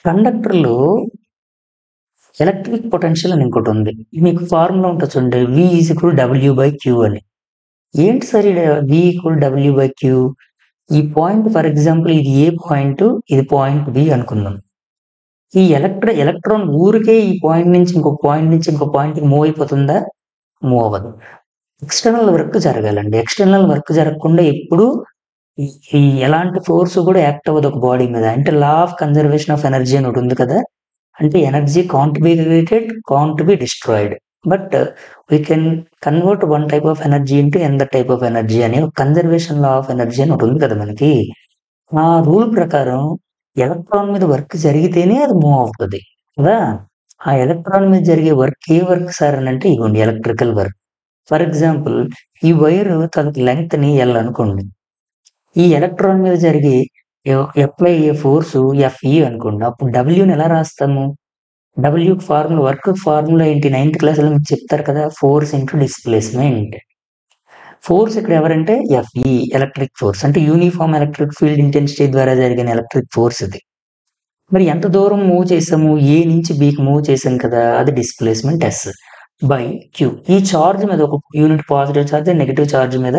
కండక్టర్‌లో ఎలక్ట్రిక్ పొటెన్షియల్ అని ఇంకోటుంది. మీకు ఫార్ములా ఉంటది చూడండి. V=W/Q అని. ఏంటి సార్ ఈడ V=W/Q? ఈ పాయింట్ ఫర్ ఎగ్జాంపుల్ ఇది ఏ పాయింట్, ఇది పాయింట్ బి అనుకుందాం. ఈ ఎలక్ట్రాన్ ఊరికే ఈ పాయింట్ నుంచి ఇంకో పాయింట్ నుంచి ఇంకో పాయింట్‌కి మూవ్ అయిపోతుందా? మూవ్ అవ్వదు. ఎక్స్‌టర్నల్ వర్క్ జరగాలండి. ఎక్స్‌టర్నల్ వర్క్ జరగకుండా ఎప్పుడు ఈ ఈ ఎలాంటి ఫోర్స్ కూడా యాక్ట్ అవ్వదు ఒక బాడీ మీద. అంటే law of conservation of energy అని ఒకటి ఉంది కదా! అంటే energy can't be created, can't be destroyed. But we can convert one type of energy into another type of energy అని కన్జర్వేషన్ లా ఆఫ్ ఎనర్జీ అని ఒకటి ఉంది కదా మనకి. ఆ రూల్ ప్రకారం ఎలక్ట్రాన్ మీద వర్క్ జరిగితేనే అది మూవ్ అవుతది కదా! ఆ ఎలక్ట్రాన్ మీద జరిగే వర్క్ ఏ వర్క్ సార్ అనంటే ఇగోండి ఎలక్ట్రికల్ వర్క్. ఫర్ ఎగ్జాంపుల్ ఈ వైర్ తనకి లెంగ్త్‌ని ఎల్ అనుకోండి. ఈ ఎలక్ట్రాన్ మీద జరిగే అప్లై అయ్యే ఫోర్సు ఎఫ్‌ఈ అనుకోండి. అప్పుడు డబ్ల్యూని ఎలా రాస్తాము? డబ్ల్యూకి ఫార్ములా వర్క్ ఫార్ములా ఏంటి? నైన్త్ క్లాస్‌లో మీకు చెప్తారు కదా! Force into displacement. ఫోర్స్ ఇక్కడ ఎవరంటే ఎఫ్ఈ ఎలక్ట్రిక్ ఫోర్స్. అంటే యూనిఫార్మ్ ఎలక్ట్రిక్ ఫీల్డ్ ఇంటెన్సిటీ ద్వారా జరిగిన ఎలక్ట్రిక్ ఫోర్స్ ఇది. మరి ఎంత దూరం మూవ్ చేసాము? ఏ నుంచి బికి మూవ్ చేసాం కదా! అది డిస్ప్లేస్‌మెంట్ ఎస్ బై క్యూ. ఈ చార్జ్ మీద ఒక unit positive charge, negative charge మీద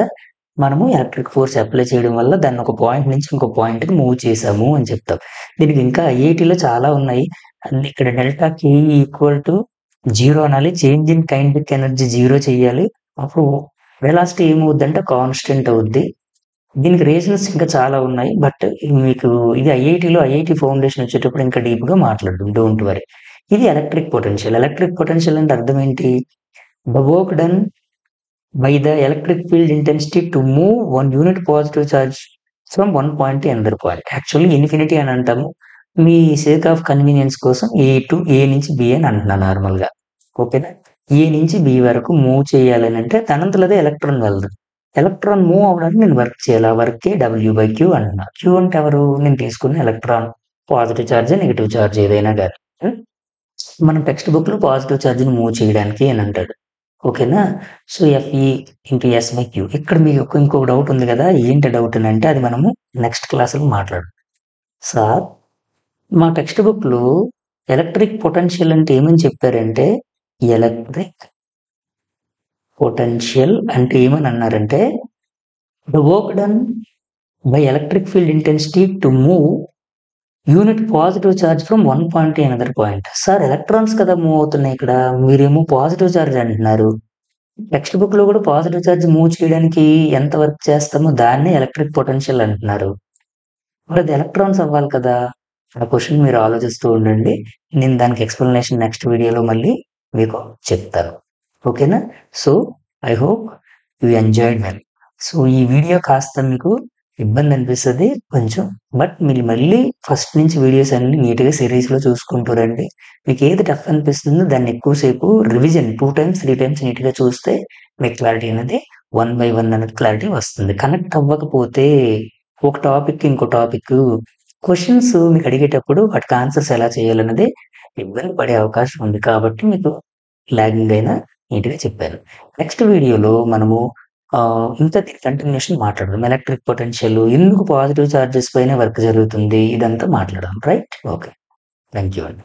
మనము ఎలక్ట్రిక్ ఫోర్స్ అప్లై చేయడం వల్ల దాన్ని ఒక పాయింట్ నుంచి ఇంకో పాయింట్‌కి మూవ్ చేసాము అని చెప్తాం. దీనికి ఇంకా ఐఐటీలో చాలా ఉన్నాయి. అండ్ ఇక్కడ డెల్టా కే ఈక్వల్ టు 0 అనాలి. చేంజ్ ఇన్ కైనెటిక్ ఎనర్జీ 0 చేయాలి. అప్పుడు వెలాసిటీ ఏమవుద్దంటే కాన్స్టెంట్ అవుద్ది. దీనికి రీజన్స్ ఇంకా చాలా ఉన్నాయి. బట్ మీకు ఇది ఐఐటీ ఫౌండేషన్ వచ్చేటప్పుడు ఇంకా డీప్‌గా మాట్లాడదాం. Don't worry. ఇది ఎలక్ట్రిక్ పొటెన్షియల్. ఎలక్ట్రిక్ పొటెన్షియల్ అంటే అర్థం ఏంటి? The work done by the electric field intensity to move one unit positive charge from one point to another point. Actually infinity అని అంటాము. మీ సేక్ ఆఫ్ కన్వీనియన్స్ కోసం ఏ నుంచి B అని అంటున్నాను నార్మల్‌గా. ఓకేనా? ఏ నుంచి బి వరకు మూవ్ చేయాలనంటే తనంతట అదే ఎలక్ట్రాన్ వెళ్ళదు. ఎలక్ట్రాన్ మూవ్ అవ్వడానికి నేను వర్క్ చేయాలి. ఆ వర్కే W/Q అంటున్నా. Q అంటే ఎవరు? నేను తీసుకున్న electron. Positive charge, negative charge ఏదైనా గాని. హ్మ్. మన టెక్స్ట్ బుక్‌లో పాజిటివ్ చార్జ్‌ని మూవ్ చేయడానికి అని అంటాడు. ఓకేనా? So, Fe into S/Q. ఇక్కడ మీకు ఇంకొక డౌట్ ఉంది గదా! ఏంటి డౌట్ అనంటే అది మనము నెక్స్ట్ క్లాస్‌లో మాట్లాడదాం. సార్ మా టెక్స్ట్ బుక్‌లో ఎలక్ట్రిక్ పొటెన్షియల్ అంటే ఏమని చెప్పారంటే, ఎలక్ట్రిక్ పొటెన్షియల్ అంటే ఏమని అన్నారంటే, the work done by electric field intensity to move unit positive charge from one point to another point. Sir electrons కదా మూవ్ అవుతున్నాయి ఇక్కడ. మీరేమో పాజిటివ్ చార్జ్ అంటున్నారు. టెక్స్ట్ బుక్‌లో కూడా పాజిటివ్ చార్జ్ మూవ్ చేయడానికి ఎంత వర్క్ చేస్తామో దాన్నే ఎలక్ట్రిక్ పొటెన్షియల్ అంటున్నారు. మరి అది ఎలక్ట్రాన్స్ అవ్వాలి కదా! ఆ క్వెషన్ మీరు ఆలోచిస్తూ ఉండండి. నేను దానికి ఎక్స్‌ప్లనేషన్ నెక్స్ట్ వీడియోలో మళ్ళీ మీకు చెప్తాను. ఓకేనా? So, I hope you enjoyed well. So, ఈ వీడియో కాస్త మీకు ఇబ్బంది అనిపిస్తది కొంచెం. బట్ మీరు మళ్ళీ ఫస్ట్ నుంచి వీడియోస్ అన్నీ నీట్‌గా సిరీస్‌లో చూసుకుంటూ రండి. మీకు ఏది టఫ్ అనిపిస్తుందో దాన్ని ఎక్కువ సేపు రివిజన్ 2 టైమ్స్, 3 టైమ్స్ నీట్‌గా చూస్తే మీకు క్లారిటీ అనేది వన్ బై వన్ అనేది క్లారిటీ వస్తుంది. కనెక్ట్ అవ్వకపోతే ఒక టాపిక్‌కి ఇంకో టాపిక్కు క్వెషన్స్ మీకు అడిగేటప్పుడు వాటికి ఆన్సర్స్ ఎలా చేయాలన్నది ఇబ్బంది పడే అవకాశం ఉంది. కాబట్టి మీకు లాగింగ్ అయినా నీట్‌గా చెప్పాను. నెక్స్ట్ వీడియోలో మనము ఇంకా దీని కంటిన్యూషన్ మాట్లాడదాం. ఎలక్ట్రిక్ పొటెన్షియల్ ఎందుకు పాజిటివ్ చార్జెస్ పైనే వర్క్ జరుగుతుంది ఇదంతా మాట్లాడదాం. రైట్? ఓకే. థ్యాంక్ యూ అండి.